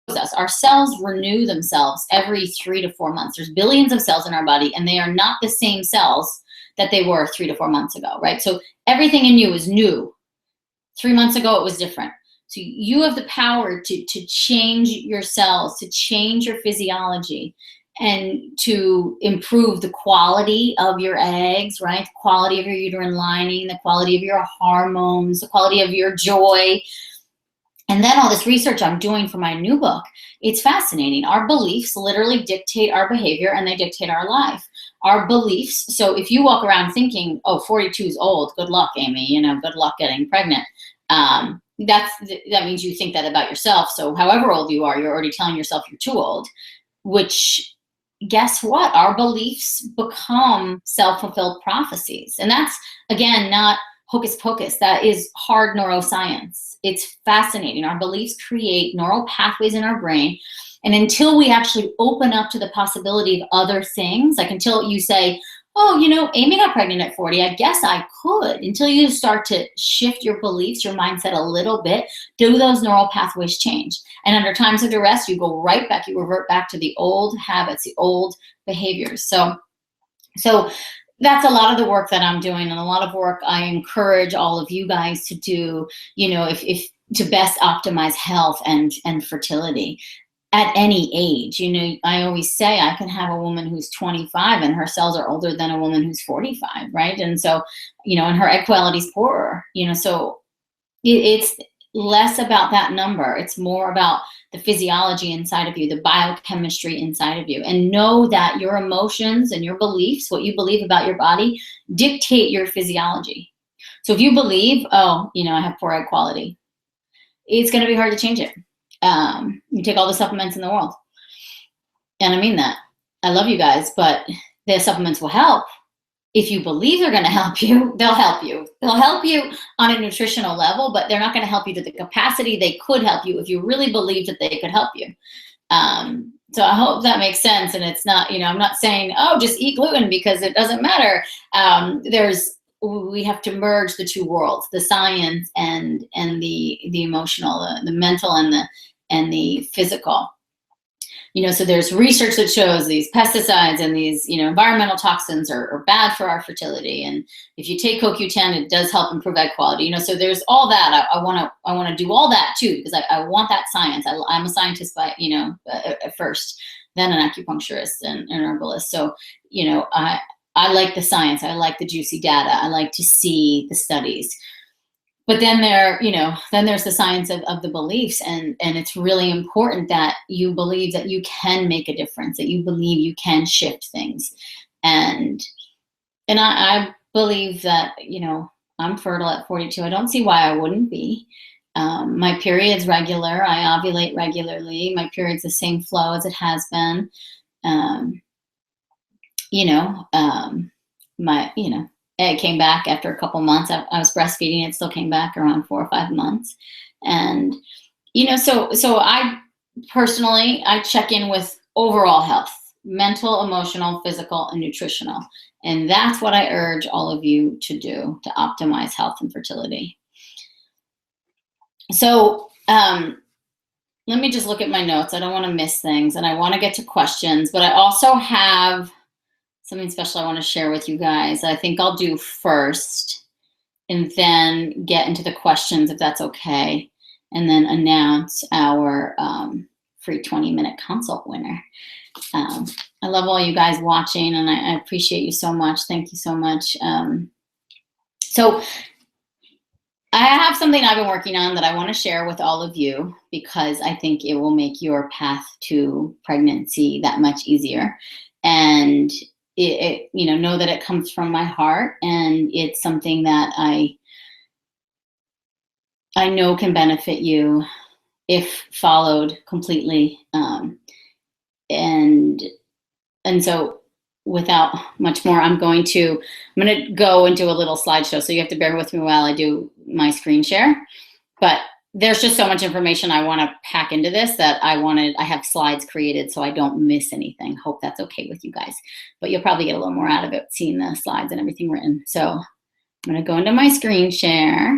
us our cells renew themselves every 3 to 4 months. There's billions of cells in our body, and they are not the same cells that they were 3 to 4 months ago, right? So everything in you is new. 3 months ago, it was different. So you have the power to change your cells, to change your physiology, and to improve the quality of your eggs, right? The quality of your uterine lining, the quality of your hormones, the quality of your joy. And then all this research I'm doing for my new book, it's fascinating. Our beliefs literally dictate our behavior, and they dictate our life. Our beliefs, so if you walk around thinking, oh, 42 is old, good luck, Amy, good luck getting pregnant. That means you think that about yourself. So however old you are, you're already telling yourself you're too old, which, guess what? Our beliefs become self-fulfilled prophecies. And that's, again, not hocus pocus. That is hard neuroscience. It's fascinating. Our beliefs create neural pathways in our brain. And until we actually open up to the possibility of other things, like until you say, oh, Amy got pregnant at 40, I guess I could. Until you start to shift your beliefs, your mindset a little bit, do those neural pathways change? And under times of duress, you go right back, you revert back to the old habits, the old behaviors. So that's a lot of the work that I'm doing, and a lot of work I encourage all of you guys to do, if to best optimize health and fertility at any age. I always say I can have a woman who's 25 and her cells are older than a woman who's 45, right? And so, and her egg quality is poorer, so it's less about that number. It's more about the physiology inside of you, the biochemistry inside of you. And know that your emotions and your beliefs, what you believe about your body, dictate your physiology. So if you believe, oh, I have poor egg quality, it's going to be hard to change it. You take all the supplements in the world. And I mean that. I love you guys, but the supplements will help. If you believe they're going to help you, they'll help you. They'll help you on a nutritional level, but they're not going to help you to the capacity they could help you if you really believe that they could help you. So I hope that makes sense. And it's not, I'm not saying, oh, just eat gluten because it doesn't matter. We have to merge the two worlds, the science and the emotional, the mental and the physical. So there's research that shows these pesticides and these, environmental toxins are bad for our fertility. And if you take CoQ10, it does help improve egg quality. So there's all that. I want to do all that too, because I want that science. I'm a scientist by, at first, then an acupuncturist and an herbalist. So, I like the science. I like the juicy data. I like to see the studies. But then there's the science of the beliefs, and it's really important that you believe that you can make a difference, that you believe you can shift things. And I believe that, I'm fertile at 42. I don't see why I wouldn't be. My period's regular. I ovulate regularly. My period's the same flow as it has been. you know, it came back after a couple months. I was breastfeeding. It still came back around 4 or 5 months. And, so I personally, I check in with overall health, mental, emotional, physical, and nutritional. And that's what I urge all of you to do to optimize health and fertility. So let me just look at my notes. I don't want to miss things, and I want to get to questions, but I also have something special I want to share with you guys. I think I'll do first and then get into the questions if that's okay, and then announce our free 20-minute consult winner. I love all you guys watching, and I appreciate you so much. Thank you so much. So I have something I've been working on that I want to share with all of you because I think it will make your path to pregnancy that much easier. And know that it comes from my heart, and it's something that I know can benefit you if followed completely. And so without much more, I'm going to go into a little slideshow. So you have to bear with me while I do my screen share. But there's just so much information I want to pack into this that I have slides created so I don't miss anything. Hope that's okay with you guys. But you'll probably get a little more out of it seeing the slides and everything written. So I'm going to go into my screen share.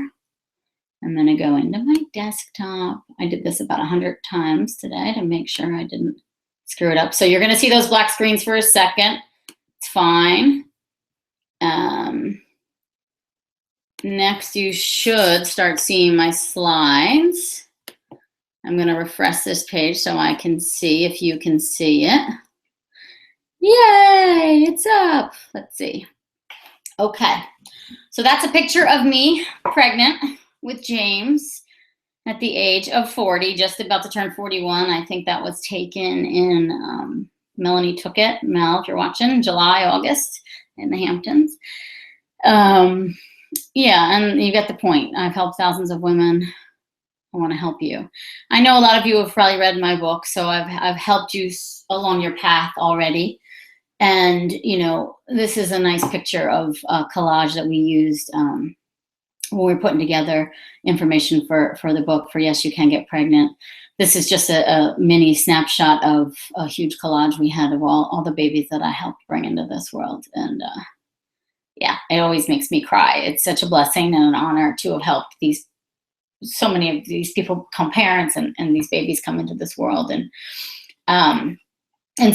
I'm going to go into my desktop. I did this about 100 times today to make sure I didn't screw it up. So you're going to see those black screens for a second. It's fine. Next, you should start seeing my slides. I'm going to refresh this page so I can see if you can see it. Yay, it's up. Let's see. Okay, so that's a picture of me pregnant with James at the age of 40, just about to turn 41. I think that was taken in, Melanie took it, Mel, if you're watching, July, August in the Hamptons. Yeah, and you get the point. I've helped thousands of women. I want to help you. I know a lot of you have probably read my book, so I've helped you along your path already. And, this is a nice picture of a collage that we used when we were putting together information for the book for Yes, You Can Get Pregnant. This is just a mini snapshot of a huge collage we had of all the babies that I helped bring into this world. And yeah, it always makes me cry. It's such a blessing and an honor to have helped so many of these people become parents and these babies come into this world. And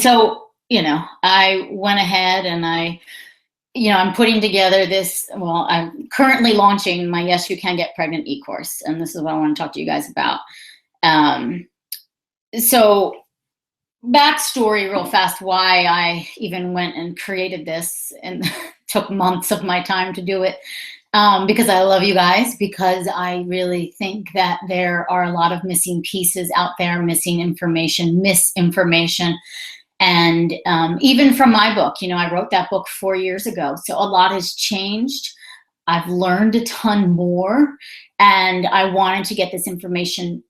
so, I went ahead and I'm putting together this, I'm currently launching my Yes, You Can Get Pregnant e-course. And this is what I want to talk to you guys about. So backstory real fast, why I even went and created this and took months of my time to do it. Because I love you guys, because I really think that there are a lot of missing pieces out there, missing information, misinformation. And even from my book, I wrote that book 4 years ago. So a lot has changed. I've learned a ton more, and I wanted to get this information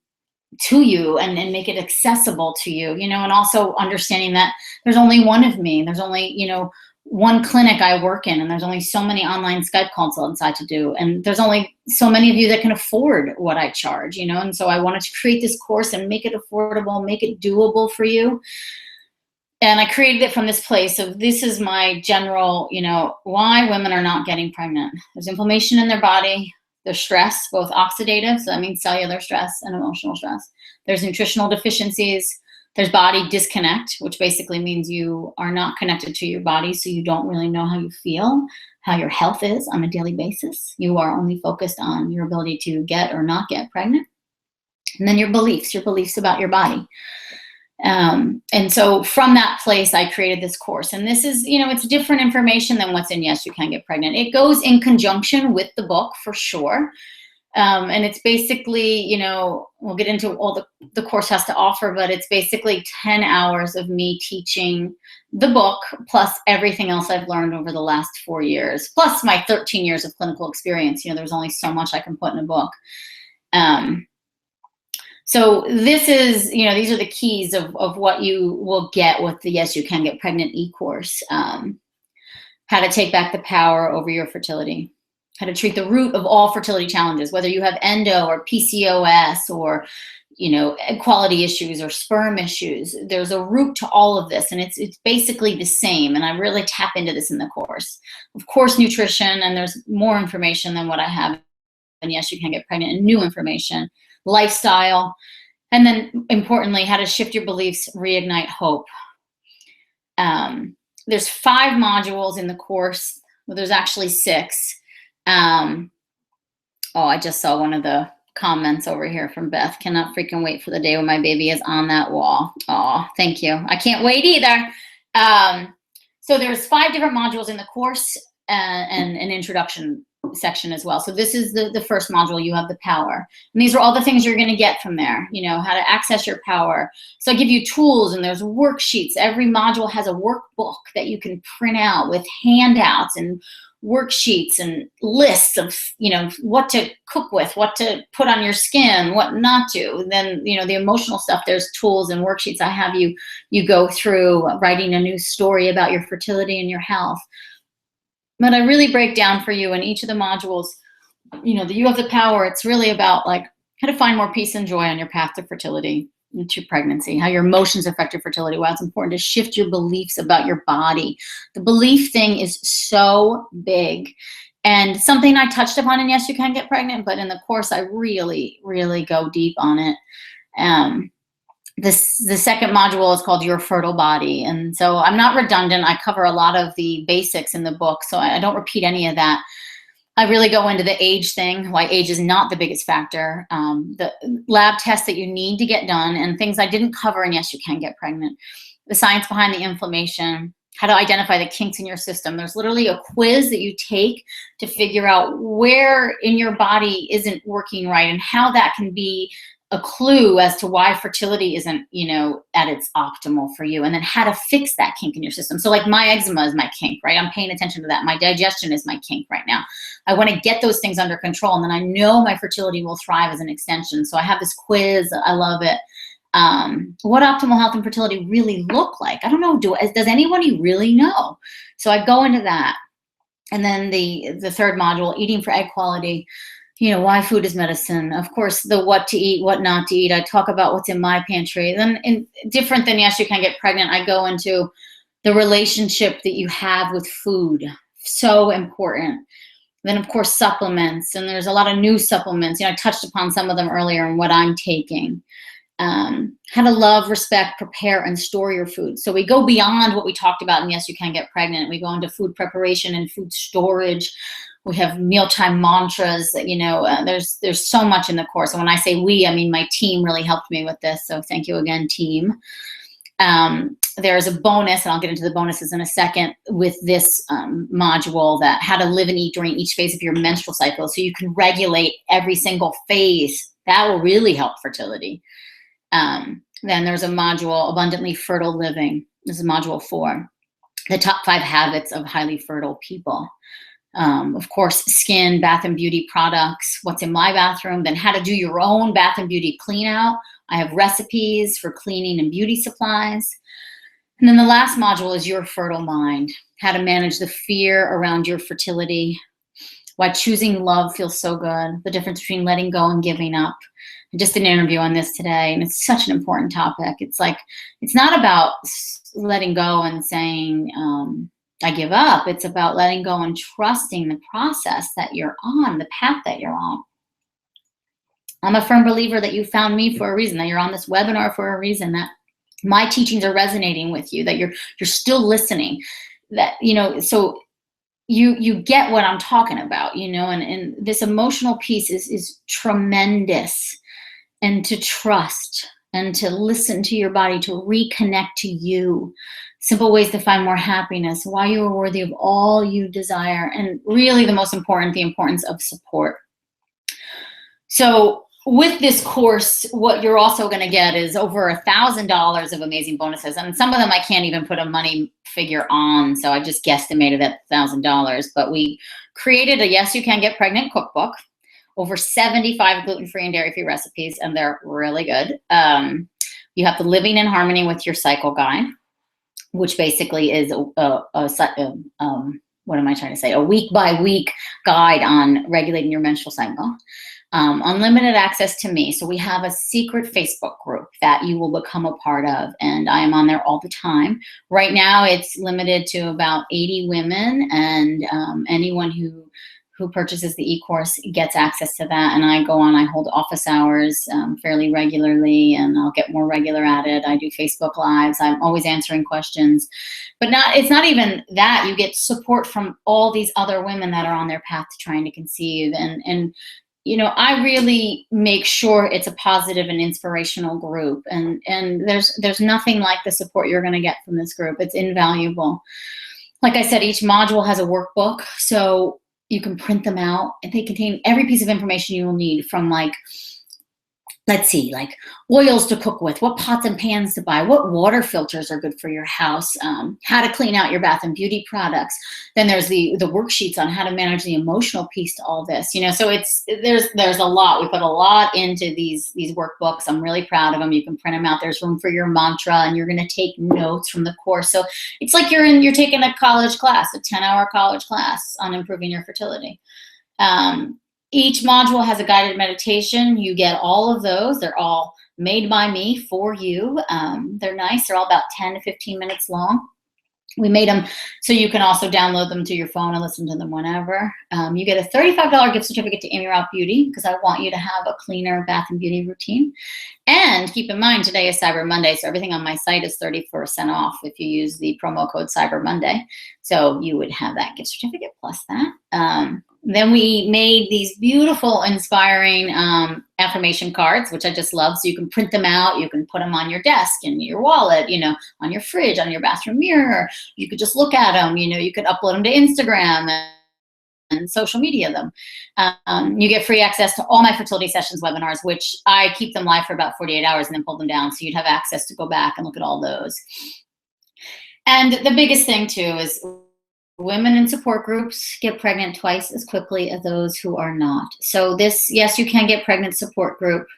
to you and make it accessible to you, and also understanding that there's only one of me. There's only, one clinic I work in, and there's only so many online Skype consults I to do. And there's only so many of you that can afford what I charge, and so I wanted to create this course and make it affordable, make it doable for you. And I created it from this place of, this is my general, why women are not getting pregnant. There's inflammation in their body. There's stress, both oxidative, so that means cellular stress, and emotional stress. There's nutritional deficiencies. There's body disconnect, which basically means you are not connected to your body, so you don't really know how you feel, how your health is on a daily basis. You are only focused on your ability to get or not get pregnant. And then your beliefs about your body. And so from that place, I created this course. And this is, it's different information than what's in Yes, You Can Get Pregnant. It goes in conjunction with the book for sure. And it's basically, we'll get into all the course has to offer, but it's basically 10 hours of me teaching the book, plus everything else I've learned over the last 4 years, plus my 13 years of clinical experience. There's only so much I can put in a book. So this is, these are the keys of what you will get with the Yes You Can Get Pregnant e-course. How to take back the power over your fertility. How to treat the root of all fertility challenges, whether you have endo or PCOS or, equality issues or sperm issues. There's a root to all of this, and it's basically the same. And I really tap into this in the course. Of course, nutrition, and there's more information than what I have. And Yes, You Can Get Pregnant, and new information, lifestyle, and then importantly, how to shift your beliefs, reignite hope. There's 5 modules in the course. Well, there's actually 6. I just saw one of the comments over here from Beth. Cannot freaking wait for the day when my baby is on that wall. Oh, thank you. I can't wait either. So there's 5 different modules in the course and an introduction section as well. So this is the first module. You have the power, and these are all the things you're going to get from there. How to access your power. So I give you tools, and there's worksheets. Every module has a workbook that you can print out with handouts and worksheets and lists of what to cook with, what to put on your skin, what not to. Then the emotional stuff, there's tools and worksheets. I have you go through writing a new story about your fertility and your health. But I really break down for you in each of the modules, that you have the power. It's really about how to find more peace and joy on your path to fertility, to pregnancy, how your emotions affect your fertility, why it's important to shift your beliefs about your body. The belief thing is so big, and something I touched upon in Yes You Can Get Pregnant, but in the course I really, really go deep on it. The second module is called Your Fertile Body. And so I'm not redundant. I cover a lot of the basics in the book, so I don't repeat any of that. I really go into the age thing, why age is not the biggest factor, the lab tests that you need to get done, and things I didn't cover in Yes You Can Get Pregnant, the science behind the inflammation, how to identify the kinks in your system. There's literally a quiz that you take to figure out where in your body isn't working right, and how that can be a clue as to why fertility isn't, at its optimal for you, and then how to fix that kink in your system. So my eczema is my kink, right? I'm paying attention to that. My digestion is my kink right now. I want to get those things under control, and then I know my fertility will thrive as an extension. So I have this quiz. I love it. What optimal health and fertility really look like? I don't know. Does anybody really know? So I go into that. And then the third module, eating for egg quality. Why food is medicine. Of course, the what to eat, what not to eat. I talk about what's in my pantry. Then different than Yes You Can Get Pregnant, I go into the relationship that you have with food. So important. Then, of course, supplements. And there's a lot of new supplements. I touched upon some of them earlier and what I'm taking. How to love, respect, prepare, and store your food. So we go beyond what we talked about in Yes You Can Get Pregnant. We go into food preparation and food storage. We have mealtime mantras. There's so much in the course. And when I say we, I mean my team really helped me with this. So thank you again, team. There's a bonus, and I'll get into the bonuses in a second, with this module, that how to live and eat during each phase of your menstrual cycle, so you can regulate every single phase. That will really help fertility. Then there's a module, Abundantly Fertile Living. This is module 4, the top 5 habits of highly fertile people. Of course, skin, bath and beauty products, what's in my bathroom, then how to do your own bath and beauty clean out. I have recipes for cleaning and beauty supplies. And then the last module is Your Fertile Mind, how to manage the fear around your fertility, why choosing love feels so good, the difference between letting go and giving up. I just did an interview on this today, and it's such an important topic. It's not about letting go and saying, I give up. It's about letting go and trusting the process that you're on, the path that you're on. I'm a firm believer that you found me for a reason, that you're on this webinar for a reason, that my teachings are resonating with you, that you're still listening, that, so you get what I'm talking about, and this emotional piece is tremendous. And to trust and to listen to your body, to reconnect to you. Simple ways to find more happiness, why you are worthy of all you desire, and really the most important, the importance of support. So with this course, what you're also going to get is over $1,000 of amazing bonuses. And some of them I can't even put a money figure on, so I just guesstimated at $1,000. But we created a Yes You Can Get Pregnant cookbook, over 75 gluten-free and dairy-free recipes, and they're really good. You have the Living in Harmony with Your Cycle guide, which basically is what am I trying to say? A week-by-week guide on regulating your menstrual cycle. Unlimited access to me. So we have a secret Facebook group that you will become a part of, and I am on there all the time. Right now, it's limited to about 80 women, and anyone who purchases the e-course gets access to that. And I go on, I hold office hours fairly regularly, and I'll get more regular at it. I do Facebook Lives. I'm always answering questions. But it's not even that. You get support from all these other women that are on their path to trying to conceive. And you know, I really make sure it's a positive and inspirational group. And there's nothing like the support you're going to get from this group. It's invaluable. Like I said, each module has a workbook, so you can print them out, and they contain every piece of information you will need, from like, let's see, like oils to cook with, what pots and pans to buy, what water filters are good for your house, how to clean out your bath and beauty products. Then there's the worksheets on how to manage the emotional piece to all this, you know. So there's a lot. We put a lot into these workbooks. I'm really proud of them. You can print them out. There's room for your mantra, and you're going to take notes from the course. So it's like you're taking a college class, a 10-hour college class on improving your fertility. Each module has a guided meditation. You get all of those. They're all made by me for you. They're nice. They're all about 10 to 15 minutes long. We made them so you can also download them to your phone and listen to them whenever. You get a $35 gift certificate to Amy Ralph Beauty, because I want you to have a cleaner bath and beauty routine. And keep in mind, today is Cyber Monday, so everything on my site is 30% off if you use the promo code Cyber Monday. So you would have that gift certificate plus that. Then we made these beautiful, inspiring affirmation cards, which I just love. So you can print them out. You can put them on your desk, in your wallet, you know, on your fridge, on your bathroom mirror. You could just look at them. You know, you could upload them to Instagram and social media them. You get free access to all my fertility sessions webinars, which I keep them live for about 48 hours and then pull them down. So you'd have access to go back and look at all those. And the biggest thing too is women in support groups get pregnant twice as quickly as those who are not. So this, yes, you can get pregnant support group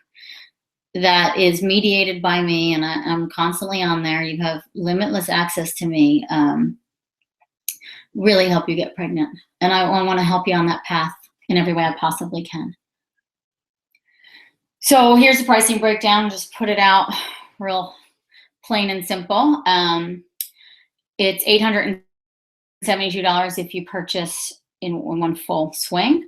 that is mediated by me, and I'm constantly on there. You have limitless access to me. Really help you get pregnant. And I want to help you on that path in every way I possibly can. So here's the pricing breakdown. Just put it out real plain and simple. It's $872 if you purchase in one full swing,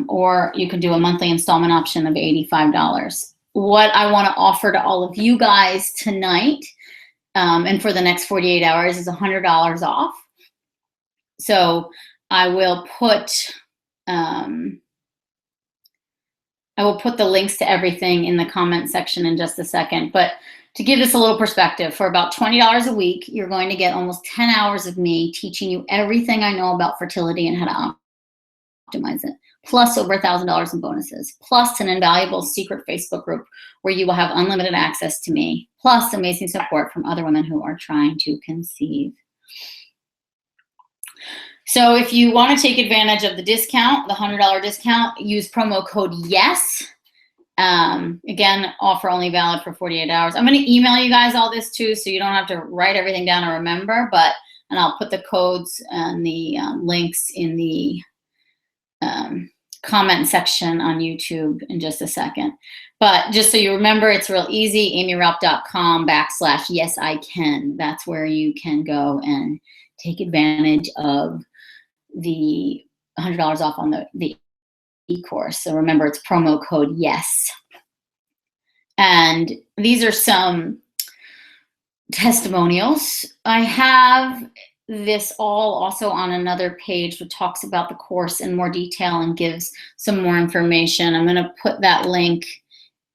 or you can do a monthly installment option of $85. What I want to offer to all of you guys tonight, and for the next 48 hours, is $100 off. So I will put the links to everything in the comment section in just a second. But to give this a little perspective, for about $20 a week, you're going to get almost 10 hours of me teaching you everything I know about fertility and how to optimize it, plus over $1,000 in bonuses, plus an invaluable secret Facebook group where you will have unlimited access to me, plus amazing support from other women who are trying to conceive. So if you want to take advantage of the discount, the $100 discount, use promo code YES. Again, offer only valid for 48 hours. I'm going to email you guys all this too, so you don't have to write everything down or remember, and I'll put the codes and the links in the comment section on YouTube in just a second. But just so you remember, it's real easy, amyralph.com/YesICan. That's where you can go and take advantage of the $100 off on the e-course. So remember, it's promo code YES. And these are some testimonials. I have this all also on another page that talks about the course in more detail and gives some more information. I'm going to put that link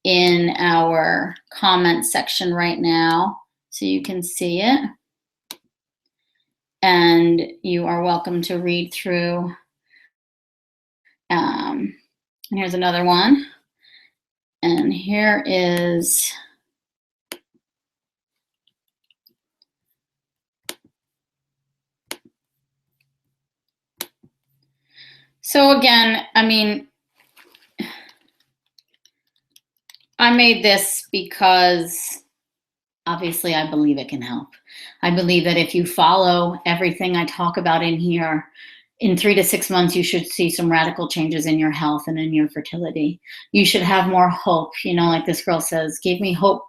in our comment section right now so you can see it. And you are welcome to read through. And here's another one. And here is so again, I mean, I made this because obviously I believe it can help. I believe that if you follow everything I talk about in here, in 3 to 6 months, you should see some radical changes in your health and in your fertility. You should have more hope. You know, like this girl says, gave me hope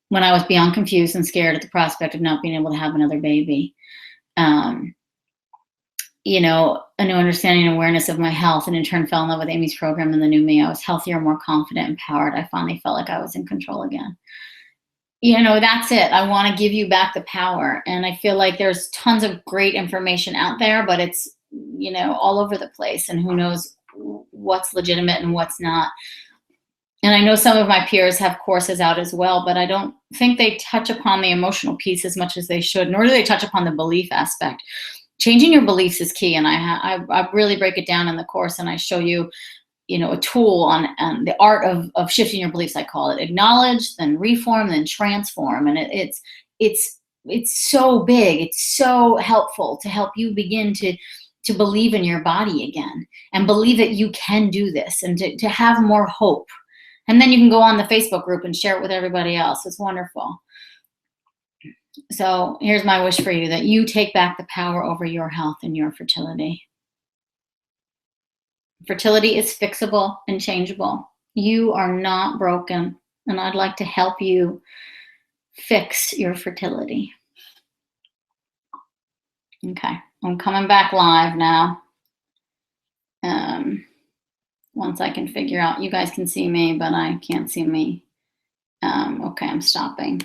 when I was beyond confused and scared at the prospect of not being able to have another baby. Um, you know, a new understanding and awareness of my health, and in turn fell in love with Amy's program and the new me. I was healthier, more confident, empowered. I finally felt like I was in control again. You know, that's it. I want to give you back the power. And I feel like there's tons of great information out there, but it's, you know, all over the place, and who knows what's legitimate and what's not. And I know some of my peers have courses out as well, but I don't think they touch upon the emotional piece as much as they should, nor do they touch upon the belief aspect. Changing your beliefs is key. And I really break it down in the course, and I show you, you know, a tool on the art of shifting your beliefs. I call it acknowledge, then reform, then transform. And it's so big. It's so helpful to help you begin to believe in your body again, and believe that you can do this, and to have more hope. And then you can go on the Facebook group and share it with everybody else. It's wonderful. So here's my wish for you, that you take back the power over your health and your fertility. Fertility is fixable and changeable. You are not broken, and I'd like to help you fix your fertility. Okay, I'm coming back live now. Once I can figure out, you guys can see me, but I can't see me. Okay, I'm stopping.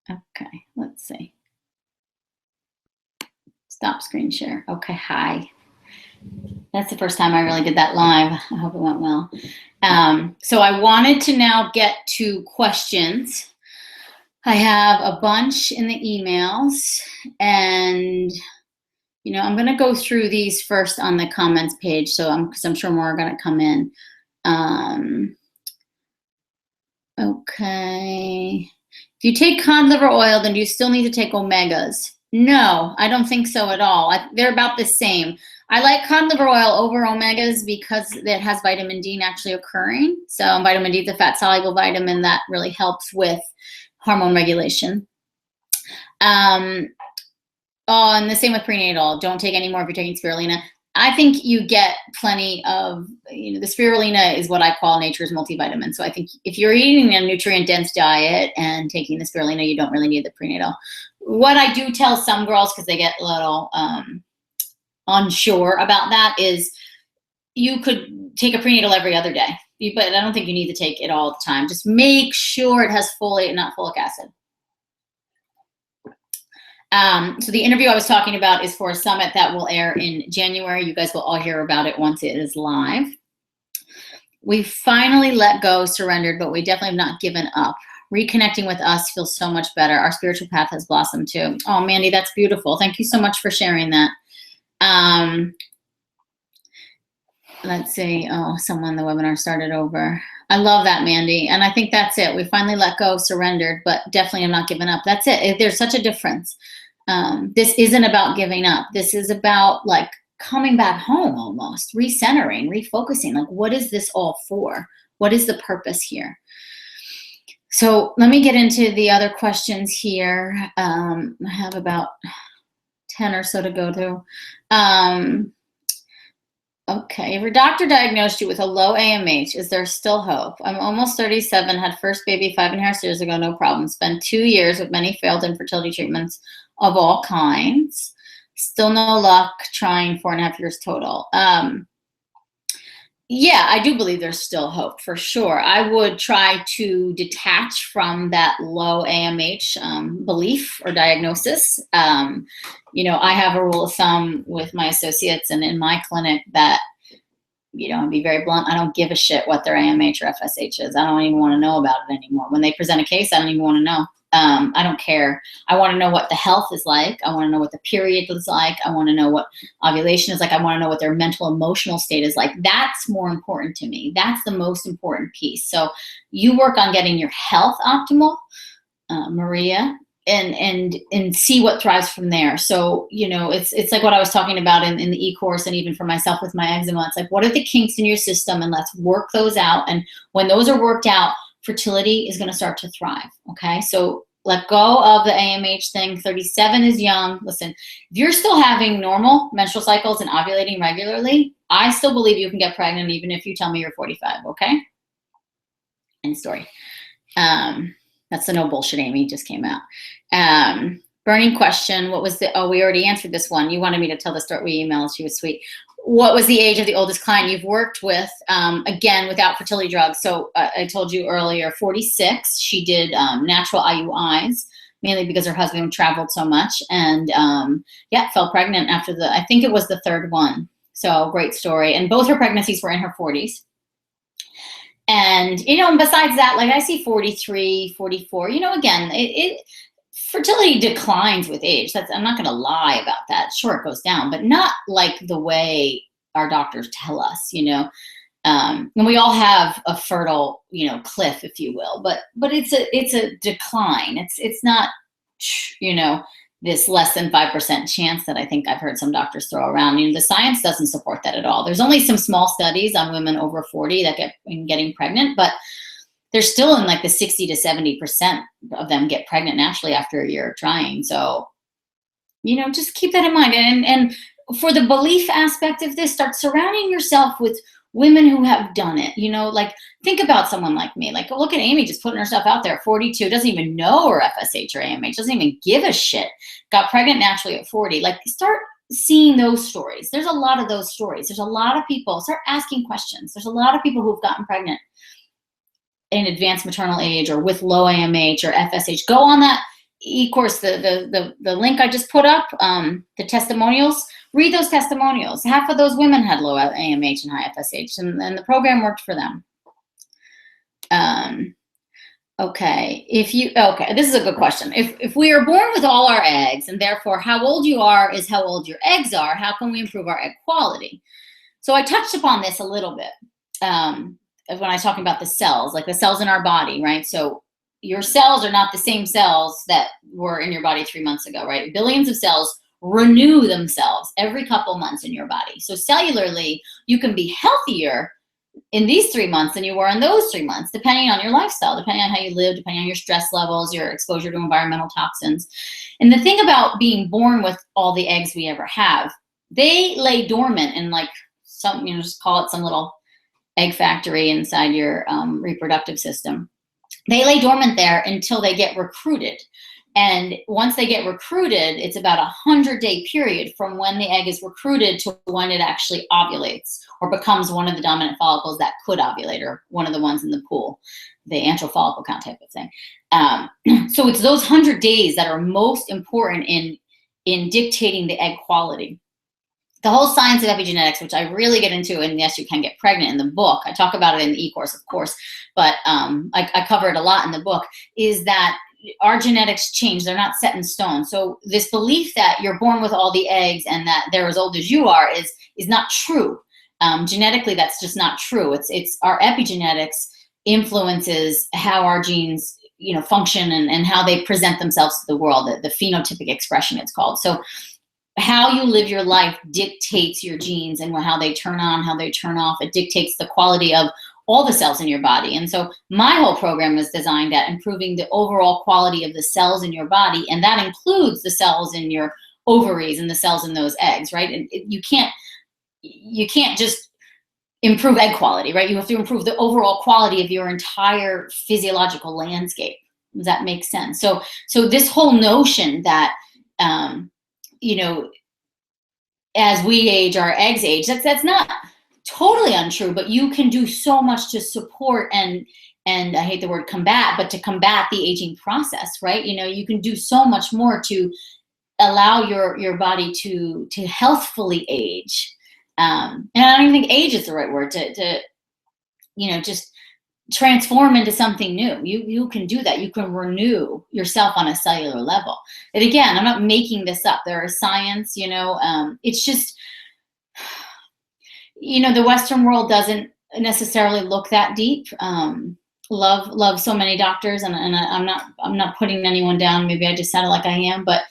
Okay, let's see. Stop screen share. Okay, hi. That's the first time I really did that live. I hope it went well. So I wanted to now get to questions. I have a bunch in the emails, and you know, I'm going to go through these first on the comments page. So because I'm sure more are going to come in. Okay. If you take cod liver oil, then do you still need to take omegas? No, I don't think so at all. They're about the same. I like cod liver oil over omegas because it has vitamin D naturally occurring. So vitamin D is a fat soluble vitamin that really helps with hormone regulation. Oh, and the same with prenatal. Don't take any more if you're taking spirulina. I think you get plenty of, you know, the spirulina is what I call nature's multivitamin. So I think if you're eating a nutrient-dense diet and taking the spirulina, you don't really need the prenatal. What I do tell some girls, because they get a little unsure about that, is you could take a prenatal every other day, but I don't think you need to take it all the time. Just make sure it has folate and not folic acid. So the interview I was talking about is for a summit that will air in January. You guys will all hear about it once it is live. We finally let go, surrendered, but we definitely have not given up. Reconnecting with us feels so much better. Our spiritual path has blossomed too. Oh, Mandy, that's beautiful. Thank you so much for sharing that. Let's see. Oh, someone, the webinar started over. I love that, Mandy. And I think that's it. We finally let go, surrendered, but definitely have not given up. That's it. There's such a difference. This isn't about giving up. This is about like coming back home, almost recentering, refocusing. Like, what is this all for? What is the purpose here? So let me get into the other questions here. I have about 10 or so to go through. Okay, if your doctor diagnosed you with a low AMH, is there still hope? I'm almost 37, had first baby 5.5 years ago, no problem. Spent 2 years with many failed infertility treatments of all kinds. Still no luck, trying 4.5 years total. Yeah, I do believe there's still hope for sure. I would try to detach from that low AMH belief or diagnosis. You know, I have a rule of thumb with my associates and in my clinic that, you know, and be very blunt, I don't give a shit what their AMH or FSH is. I don't even want to know about it anymore. When they present a case, I don't even want to know. I don't care. I want to know what the health is like. I want to know what the period is like. I want to know what ovulation is like. I want to know what their mental, emotional state is like. That's more important to me. That's the most important piece. So you work on getting your health optimal, Maria, and see what thrives from there. So, you know, it's like what I was talking about in the e-course, and even for myself with my eczema. It's like, what are the kinks in your system, and let's work those out. And when those are worked out, fertility is going to start to thrive. Okay, so let go of the AMH thing. 37 is young. Listen, if you're still having normal menstrual cycles and ovulating regularly, I still believe you can get pregnant even if you tell me you're 45. Okay, end story. That's the no bullshit Amy just came out. Burning question. What was the, oh, we already answered this one. You wanted me to tell the story. We emailed, she was sweet. What was the age of the oldest client you've worked with? Again, without fertility drugs. So I told you earlier, 46. She did natural IUIs, mainly because her husband traveled so much. And yeah, fell pregnant after I think it was the third one. So great story. And both her pregnancies were in her 40s. And, you know, and besides that, like I see 43, 44, you know, again, fertility declines with age. I'm not going to lie about that. Sure, it goes down, but not like the way our doctors tell us, you know. And we all have a fertile, you know, cliff, if you will, but it's a decline. It's not, you know, this less than 5% chance that I think I've heard some doctors throw around. You know, the science doesn't support that at all. There's only some small studies on women over 40 that getting pregnant, but they're still in like the 60 to 70% of them get pregnant naturally after a year of trying. So, you know, just keep that in mind. And for the belief aspect of this, start surrounding yourself with women who have done it. You know, like think about someone like me. Like look at Amy just putting herself out there at 42, doesn't even know her FSH or AMH, doesn't even give a shit, got pregnant naturally at 40. Like start seeing those stories. There's a lot of those stories. There's a lot of people, start asking questions. There's a lot of people who've gotten pregnant in advanced maternal age or with low AMH or FSH. Go on that e-course, the link I just put up, the testimonials. Read those testimonials. Half of those women had low AMH and high FSH, and the program worked for them. Okay, this is a good question. If we are born with all our eggs, and therefore how old you are is how old your eggs are, how can we improve our egg quality? So I touched upon this a little bit when I was talking about the cells, like the cells in our body, right? So your cells are not the same cells that were in your body 3 months ago, right? Billions of cells renew themselves every couple months in your body. So cellularly, you can be healthier in these 3 months than you were in those 3 months, depending on your lifestyle, depending on how you live, depending on your stress levels, your exposure to environmental toxins. And the thing about being born with all the eggs we ever have, they lay dormant in like some, you know, just call it some little egg factory inside your reproductive system. They lay dormant there until they get recruited. And once they get recruited, it's about a 100-day period from when the egg is recruited to when it actually ovulates or becomes one of the dominant follicles that could ovulate, or one of the ones in the pool, the antral follicle count type of thing. So it's those 100 days that are most important in dictating the egg quality. The whole science of epigenetics, which I really get into, and yes, you can get pregnant in the book. I talk about it in the e-course, of course, but I cover it a lot in the book, is that our genetics change. They're not set in stone. So this belief that you're born with all the eggs and that they're as old as you are is not true. Genetically, that's just not true. It's our epigenetics influences how our genes, you know, function and how they present themselves to the world, the phenotypic expression it's called. So how you live your life dictates your genes and how they turn on, how they turn off. It dictates the quality of all the cells in your body. And so my whole program is designed at improving the overall quality of the cells in your body. And that includes the cells in your ovaries and the cells in those eggs, right? And you can't just improve egg quality, right? You have to improve the overall quality of your entire physiological landscape. Does that make sense? So this whole notion that, you know, as we age, our eggs age, that's not totally untrue, but you can do so much to support and I hate the word combat, but to combat the aging process, right? You know, you can do so much more to allow your body to healthfully age. And I don't even think age is the right word, to you know, just transform into something new. You can do that. You can renew yourself on a cellular level. And again, I'm not making this up. There is science, you know, it's just, you know, the Western world doesn't necessarily look that deep. love so many doctors, and I'm not putting anyone down. Maybe I just sounded like I am, but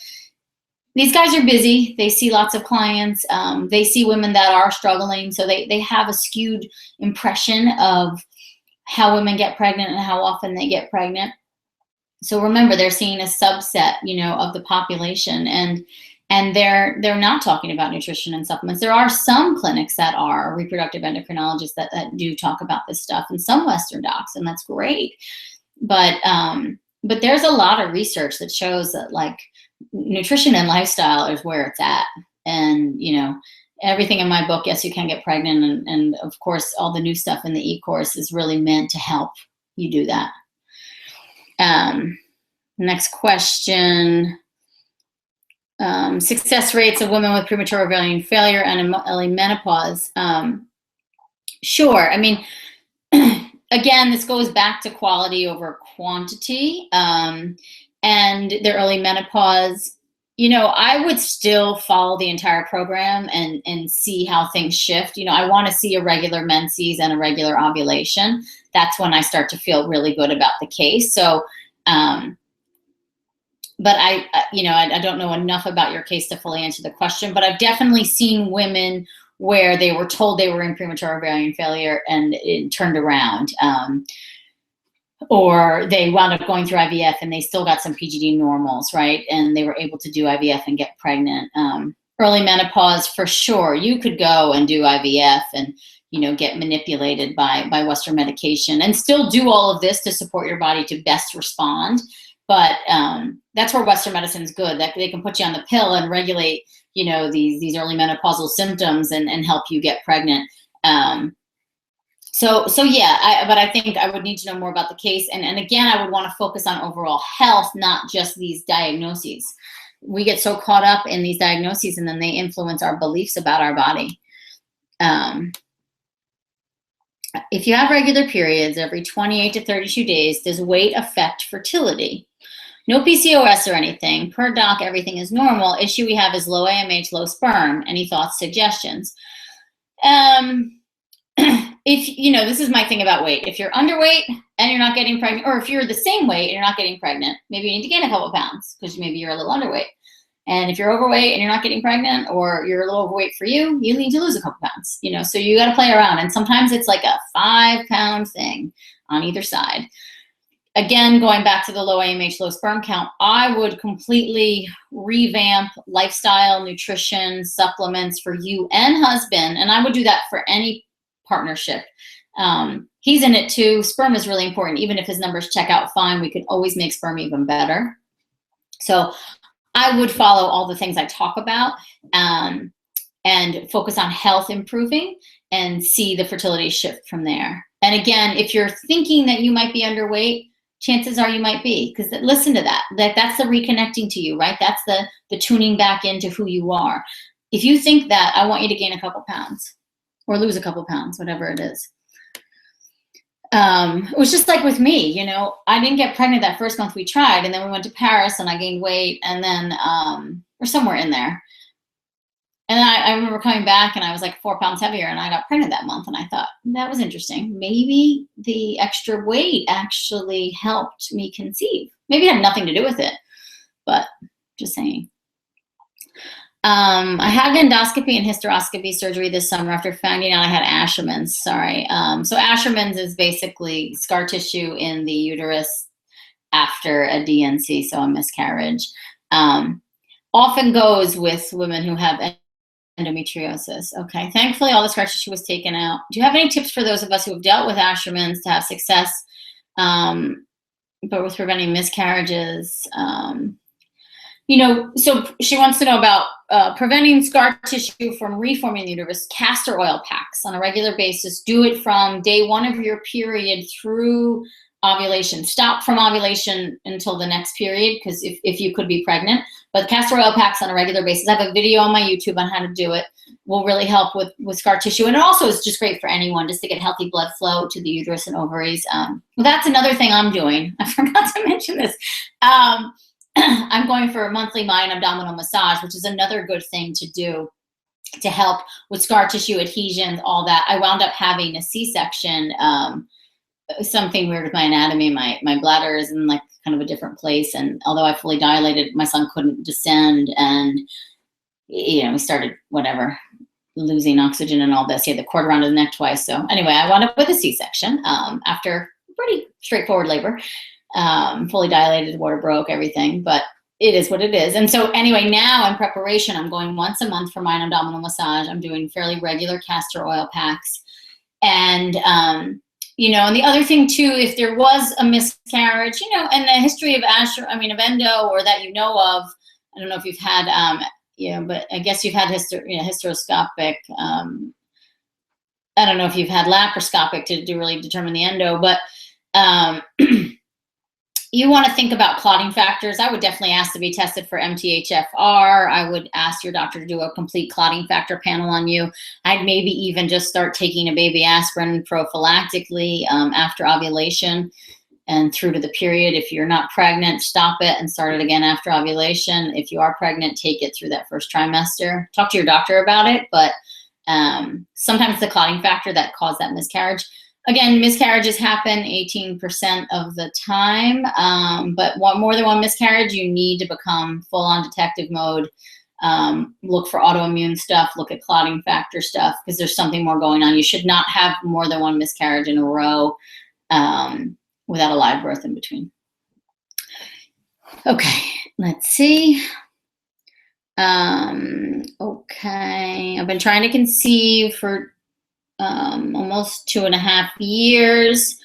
these guys are busy. They see lots of clients. They see women that are struggling, so they have a skewed impression of how women get pregnant and how often they get pregnant. So remember, they're seeing a subset, of the population, and they're not talking about nutrition and supplements. There are some clinics that are reproductive endocrinologists that do talk about this stuff, and some Western docs, and that's great. But there's a lot of research that shows that like nutrition and lifestyle is where it's at. And everything in my book, Yes You Can Get Pregnant, and of course all the new stuff in the e-course is really meant to help you do that. Next question. Success rates of women with premature ovarian failure and early menopause. Sure. I mean, again, this goes back to quality over quantity. And their early menopause, I would still follow the entire program and see how things shift. I want to see a regular menses and a regular ovulation. That's when I start to feel really good about the case. So, but I don't know enough about your case to fully answer the question, but I've definitely seen women where they were told they were in premature ovarian failure and it turned around. Or they wound up going through IVF and they still got some PGD normals, right? And they were able to do IVF and get pregnant. Early menopause, for sure, you could go and do IVF and get manipulated by Western medication and still do all of this to support your body to best respond. But that's where Western medicine is good. That they can put you on the pill and regulate, these early menopausal symptoms and help you get pregnant. So yeah, but I think I would need to know more about the case. And again, I would want to focus on overall health, not just these diagnoses. We get so caught up in these diagnoses and then they influence our beliefs about our body. If you have regular periods every 28 to 32 days, does weight affect fertility? No PCOS or anything. Per doc, everything is normal. Issue we have is low AMH, low sperm. Any thoughts, suggestions? If this is my thing about weight. If you're underweight and you're not getting pregnant, or if you're the same weight and you're not getting pregnant, maybe you need to gain a couple pounds because maybe you're a little underweight. And if you're overweight and you're not getting pregnant, or you're a little overweight for you, you need to lose a couple pounds. So you got to play around. And sometimes it's like a 5-pound thing on either side. Again, going back to the low AMH, low sperm count, I would completely revamp lifestyle, nutrition, supplements for you and husband. And I would do that for any partnership. He's in it too. Sperm is really important. Even if his numbers check out fine, we can always make sperm even better. So I would follow all the things I talk about and focus on health improving and see the fertility shift from there. And again, if you're thinking that you might be underweight, chances are you might be, because listen to that. That's the reconnecting to you, right? That's the tuning back into who you are. If you think that, I want you to gain a couple pounds or lose a couple pounds, whatever it is. It was just like with me, I didn't get pregnant that first month we tried, and then we went to Paris and I gained weight, and then, or somewhere in there. And I remember coming back and I was like 4 pounds heavier and I got pregnant that month. And I thought, that was interesting. Maybe the extra weight actually helped me conceive. Maybe it had nothing to do with it, but just saying. I had endoscopy and hysteroscopy surgery this summer after finding out I had Asherman's. Sorry. So Asherman's is basically scar tissue in the uterus after a DNC, so a miscarriage. Often goes with women who have endometriosis. Okay. Thankfully, all the scar tissue was taken out. Do you have any tips for those of us who have dealt with Asherman's to have success, but with preventing miscarriages? So she wants to know about preventing scar tissue from reforming the uterus. Castor oil packs on a regular basis. Do it from day 1 of your period through ovulation. Stop from ovulation until the next period, because if you could be pregnant. But castor oil packs on a regular basis. I have a video on my YouTube on how to do it. Will really help with scar tissue. And it also is just great for anyone, just to get healthy blood flow to the uterus and ovaries. Well, that's another thing I'm doing. I forgot to mention this. I'm going for a monthly mind abdominal massage, which is another good thing to do to help with scar tissue adhesions, all that. I wound up having a C-section something weird with my anatomy. My bladder is in like kind of a different place. And although I fully dilated, my son couldn't descend. And, you know, we started whatever, losing oxygen and all this. He had the cord around his neck twice. So anyway, I wound up with a C-section after pretty straightforward labor. Fully dilated, water broke, everything, but it is what it is. And so anyway, now in preparation, I'm going once a month for my abdominal massage. I'm doing fairly regular castor oil packs. And, you know, and the other thing too, if there was a miscarriage, you know, and the history of of endo, or that you know of, I don't know if you've had, you know, but I guess you've had hysteroscopic, I don't know if you've had laparoscopic to really determine the endo, but you want to think about clotting factors. I would definitely ask to be tested for MTHFR. I would ask your doctor to do a complete clotting factor panel on you. I'd maybe even just start taking a baby aspirin prophylactically after ovulation and through to the period. If you're not pregnant, stop it and start it again after ovulation. If you are pregnant, take it through that first trimester. Talk to your doctor about it, but sometimes the clotting factor that caused that miscarriage. Again, miscarriages happen 18% of the time, but more than one miscarriage, you need to become full-on detective mode. Look for autoimmune stuff, look at clotting factor stuff, because there's something more going on. You should not have more than one miscarriage in a row without a live birth in between. Okay, let's see. Okay, I've been trying to conceive for almost 2.5 years,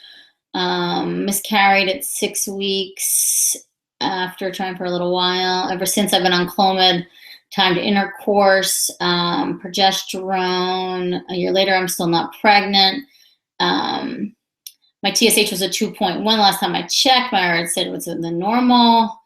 miscarried at 6 weeks after trying for a little while. Ever since I've been on Clomid, time to intercourse, progesterone. A year later, I'm still not pregnant. My TSH was a 2.1 last time I checked. My RX said it was in the normal.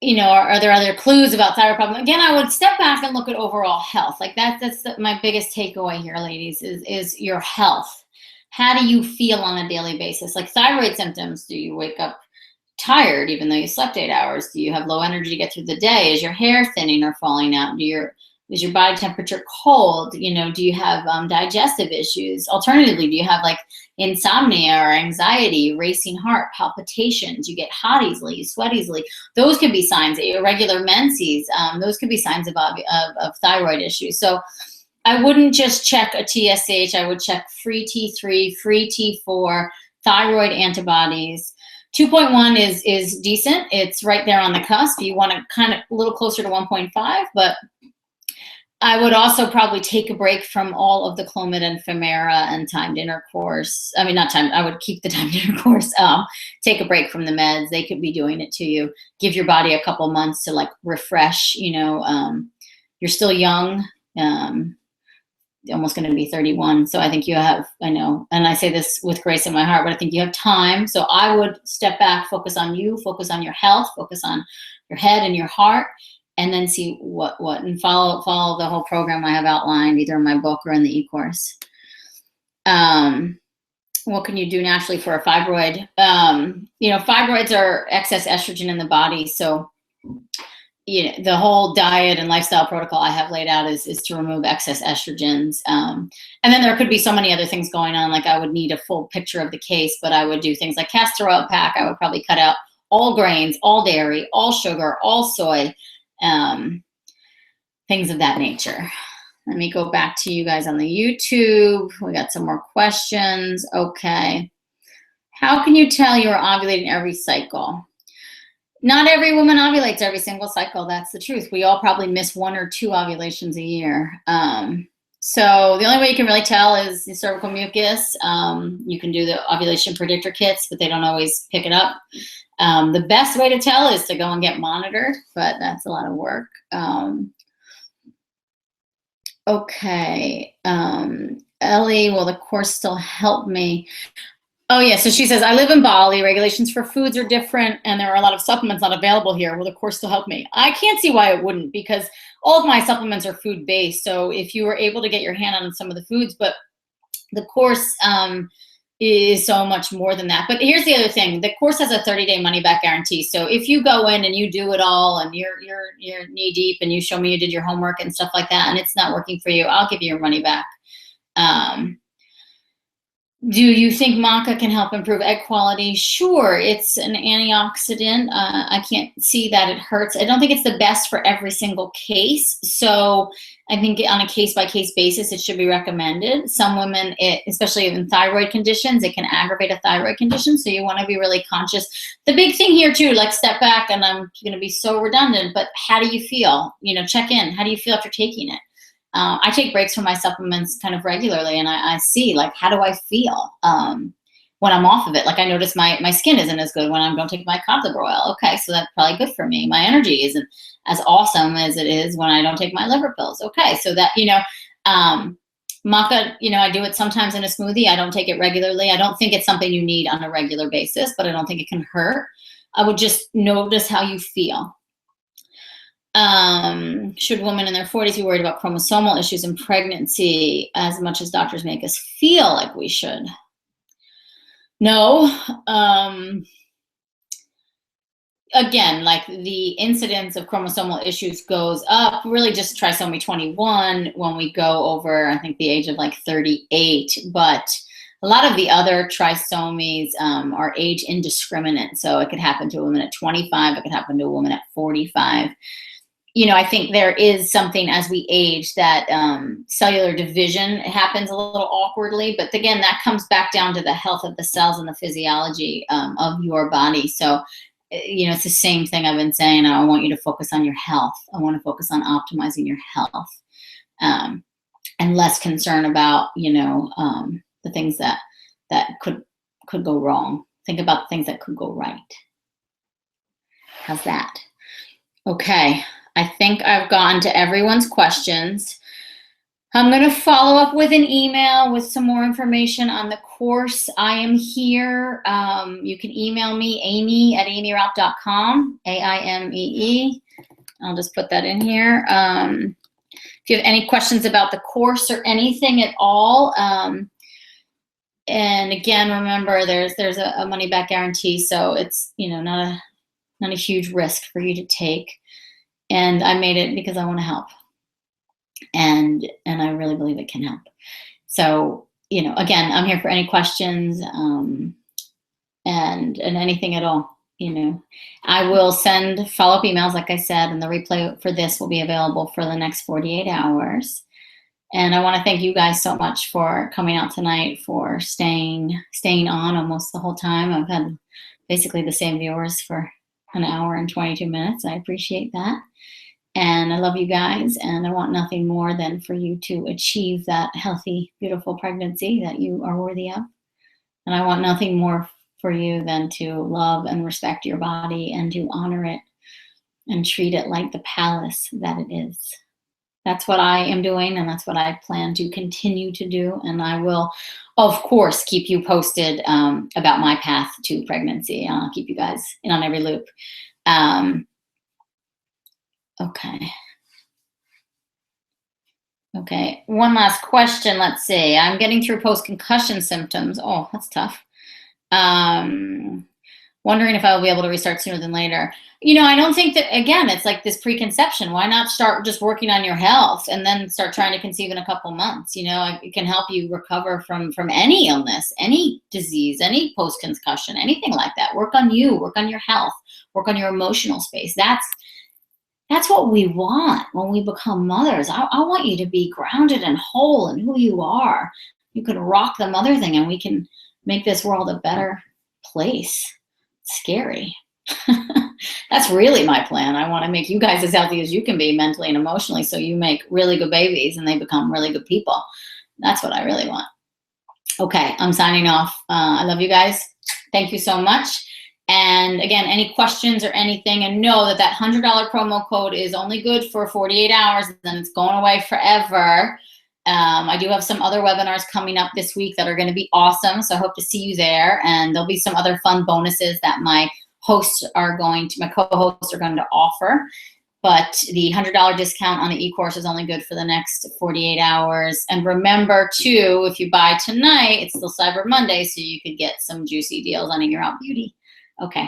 You know, are there other clues about thyroid problem? Again, I would step back and look at overall health. Like that's my biggest takeaway here, ladies, is your health. How do you feel on a daily basis? Like thyroid symptoms, do you wake up tired even though you slept 8 hours? Do you have low energy to get through the day? Is your hair thinning or falling out? Is your body temperature cold? You know, do you have digestive issues? Alternatively, do you have like insomnia or anxiety, racing heart, palpitations? You get hot easily, you sweat easily. Those could be signs. Irregular menses. Those could be signs of thyroid issues. So I wouldn't just check a TSH. I would check free T3, free T4, thyroid antibodies. 2.1 is decent. It's right there on the cusp. You want to kind of a little closer to 1.5, but I would also probably take a break from all of the Clomid and Femera and timed intercourse. I mean, not timed, I would keep the timed intercourse. Take a break from the meds. They could be doing it to you. Give your body a couple months to like refresh, you know. You're still young, almost going to be 31. So I think you have, I know, and I say this with grace in my heart, but I think you have time. So I would step back, focus on you, focus on your health, focus on your head and your heart, and then see what and follow the whole program I have outlined either in my book or in the e-course. What can you do naturally for a fibroid? You know, fibroids are excess estrogen in the body. So, you know, the whole diet and lifestyle protocol I have laid out is to remove excess estrogens. And then there could be so many other things going on. Like I would need a full picture of the case, but I would do things like castor oil pack. I would probably cut out all grains, all dairy, all sugar, all soy, things of that nature. Let me go back to you guys on the YouTube. We got some more questions. Okay. How can you tell you're ovulating every cycle? Not every woman ovulates every single cycle. That's the truth. We all probably miss 1 or 2 ovulations a year. So the only way you can really tell is the cervical mucus. You can do the ovulation predictor kits, but they don't always pick it up. The best way to tell is to go and get monitored, but that's a lot of work. Okay. Ellie, will the course still help me? Oh yeah, so she says, I live in Bali, regulations for foods are different, and there are a lot of supplements not available here. Will the course still help me? I can't see why it wouldn't, because all of my supplements are food-based, so if you were able to get your hand on some of the foods, but the course is so much more than that. But here's the other thing, the course has a 30-day money-back guarantee, so if you go in and you do it all, and you're knee-deep, and you show me you did your homework and stuff like that, and it's not working for you, I'll give you your money back. Do you think maca can help improve egg quality? Sure, it's an antioxidant. I can't see that it hurts. I don't think it's the best for every single case. So I think on a case-by-case basis, it should be recommended. Some women, especially in thyroid conditions, it can aggravate a thyroid condition. So you want to be really conscious. The big thing here too, like step back, and I'm going to be so redundant, but how do you feel? Check in. How do you feel after taking it? I take breaks from my supplements kind of regularly, and I see, like, how do I feel when I'm off of it? Like, I notice my skin isn't as good when I don't take my cod liver oil. Okay, so that's probably good for me. My energy isn't as awesome as it is when I don't take my liver pills. Okay, so that, maca, I do it sometimes in a smoothie. I don't take it regularly. I don't think it's something you need on a regular basis, but I don't think it can hurt. I would just notice how you feel. Should women in their 40s be worried about chromosomal issues in pregnancy as much as doctors make us feel like we should? No. Again, like the incidence of chromosomal issues goes up, really just trisomy 21 when we go over, I think, the age of like 38. But a lot of the other trisomies are age indiscriminate. So it could happen to a woman at 25. It could happen to a woman at 45. I think there is something as we age that cellular division happens a little awkwardly. But again, that comes back down to the health of the cells and the physiology of your body. So, it's the same thing I've been saying. I want you to focus on your health. I want to focus on optimizing your health and less concern about, the things that could go wrong. Think about the things that could go right. How's that? Okay. I think I've gotten to everyone's questions. I'm going to follow up with an email with some more information on the course. I am here. You can email me, amy@amyraup.com, AIMEE. I'll just put that in here. If you have any questions about the course or anything at all, and again, remember there's a money back guarantee, so it's not a huge risk for you to take. And I made it because I want to help. And I really believe it can help. So, again, I'm here for any questions and anything at all. I will send follow-up emails, like I said, and the replay for this will be available for the next 48 hours. And I want to thank you guys so much for coming out tonight, for staying on almost the whole time. I've had basically the same viewers for an hour and 22 minutes. I appreciate that. And I love you guys, and I want nothing more than for you to achieve that healthy, beautiful pregnancy that you are worthy of. And I want nothing more for you than to love and respect your body and to honor it and treat it like the palace that it is. That's what I am doing, and that's what I plan to continue to do. And I will, of course, keep you posted about my path to pregnancy. I'll keep you guys in on every loop. Okay, one last question. Let's see. I'm getting through post-concussion symptoms. Oh, that's tough. Wondering if I will be able to restart sooner than later. I don't think that, again, it's like this preconception. Why not start just working on your health and then start trying to conceive in a couple months? It can help you recover from any illness, any disease, any post-concussion, anything like that. Work on you, work on your health, work on your emotional space. That's what we want when we become mothers. I want you to be grounded and whole in who you are. You can rock the mother thing, and we can make this world a better place. It's scary. That's really my plan. I want to make you guys as healthy as you can be mentally and emotionally, so you make really good babies and they become really good people. That's what I really want. Okay, I'm signing off. I love you guys. Thank you so much. And again, any questions or anything, and know that $100 promo code is only good for 48 hours, and then it's going away forever. I do have some other webinars coming up this week that are going to be awesome, so I hope to see you there. And there'll be some other fun bonuses that my co-hosts are going to offer. But the $100 discount on the e-course is only good for the next 48 hours. And remember, too, if you buy tonight, it's still Cyber Monday, so you could get some juicy deals on In Your Out Beauty. Okay,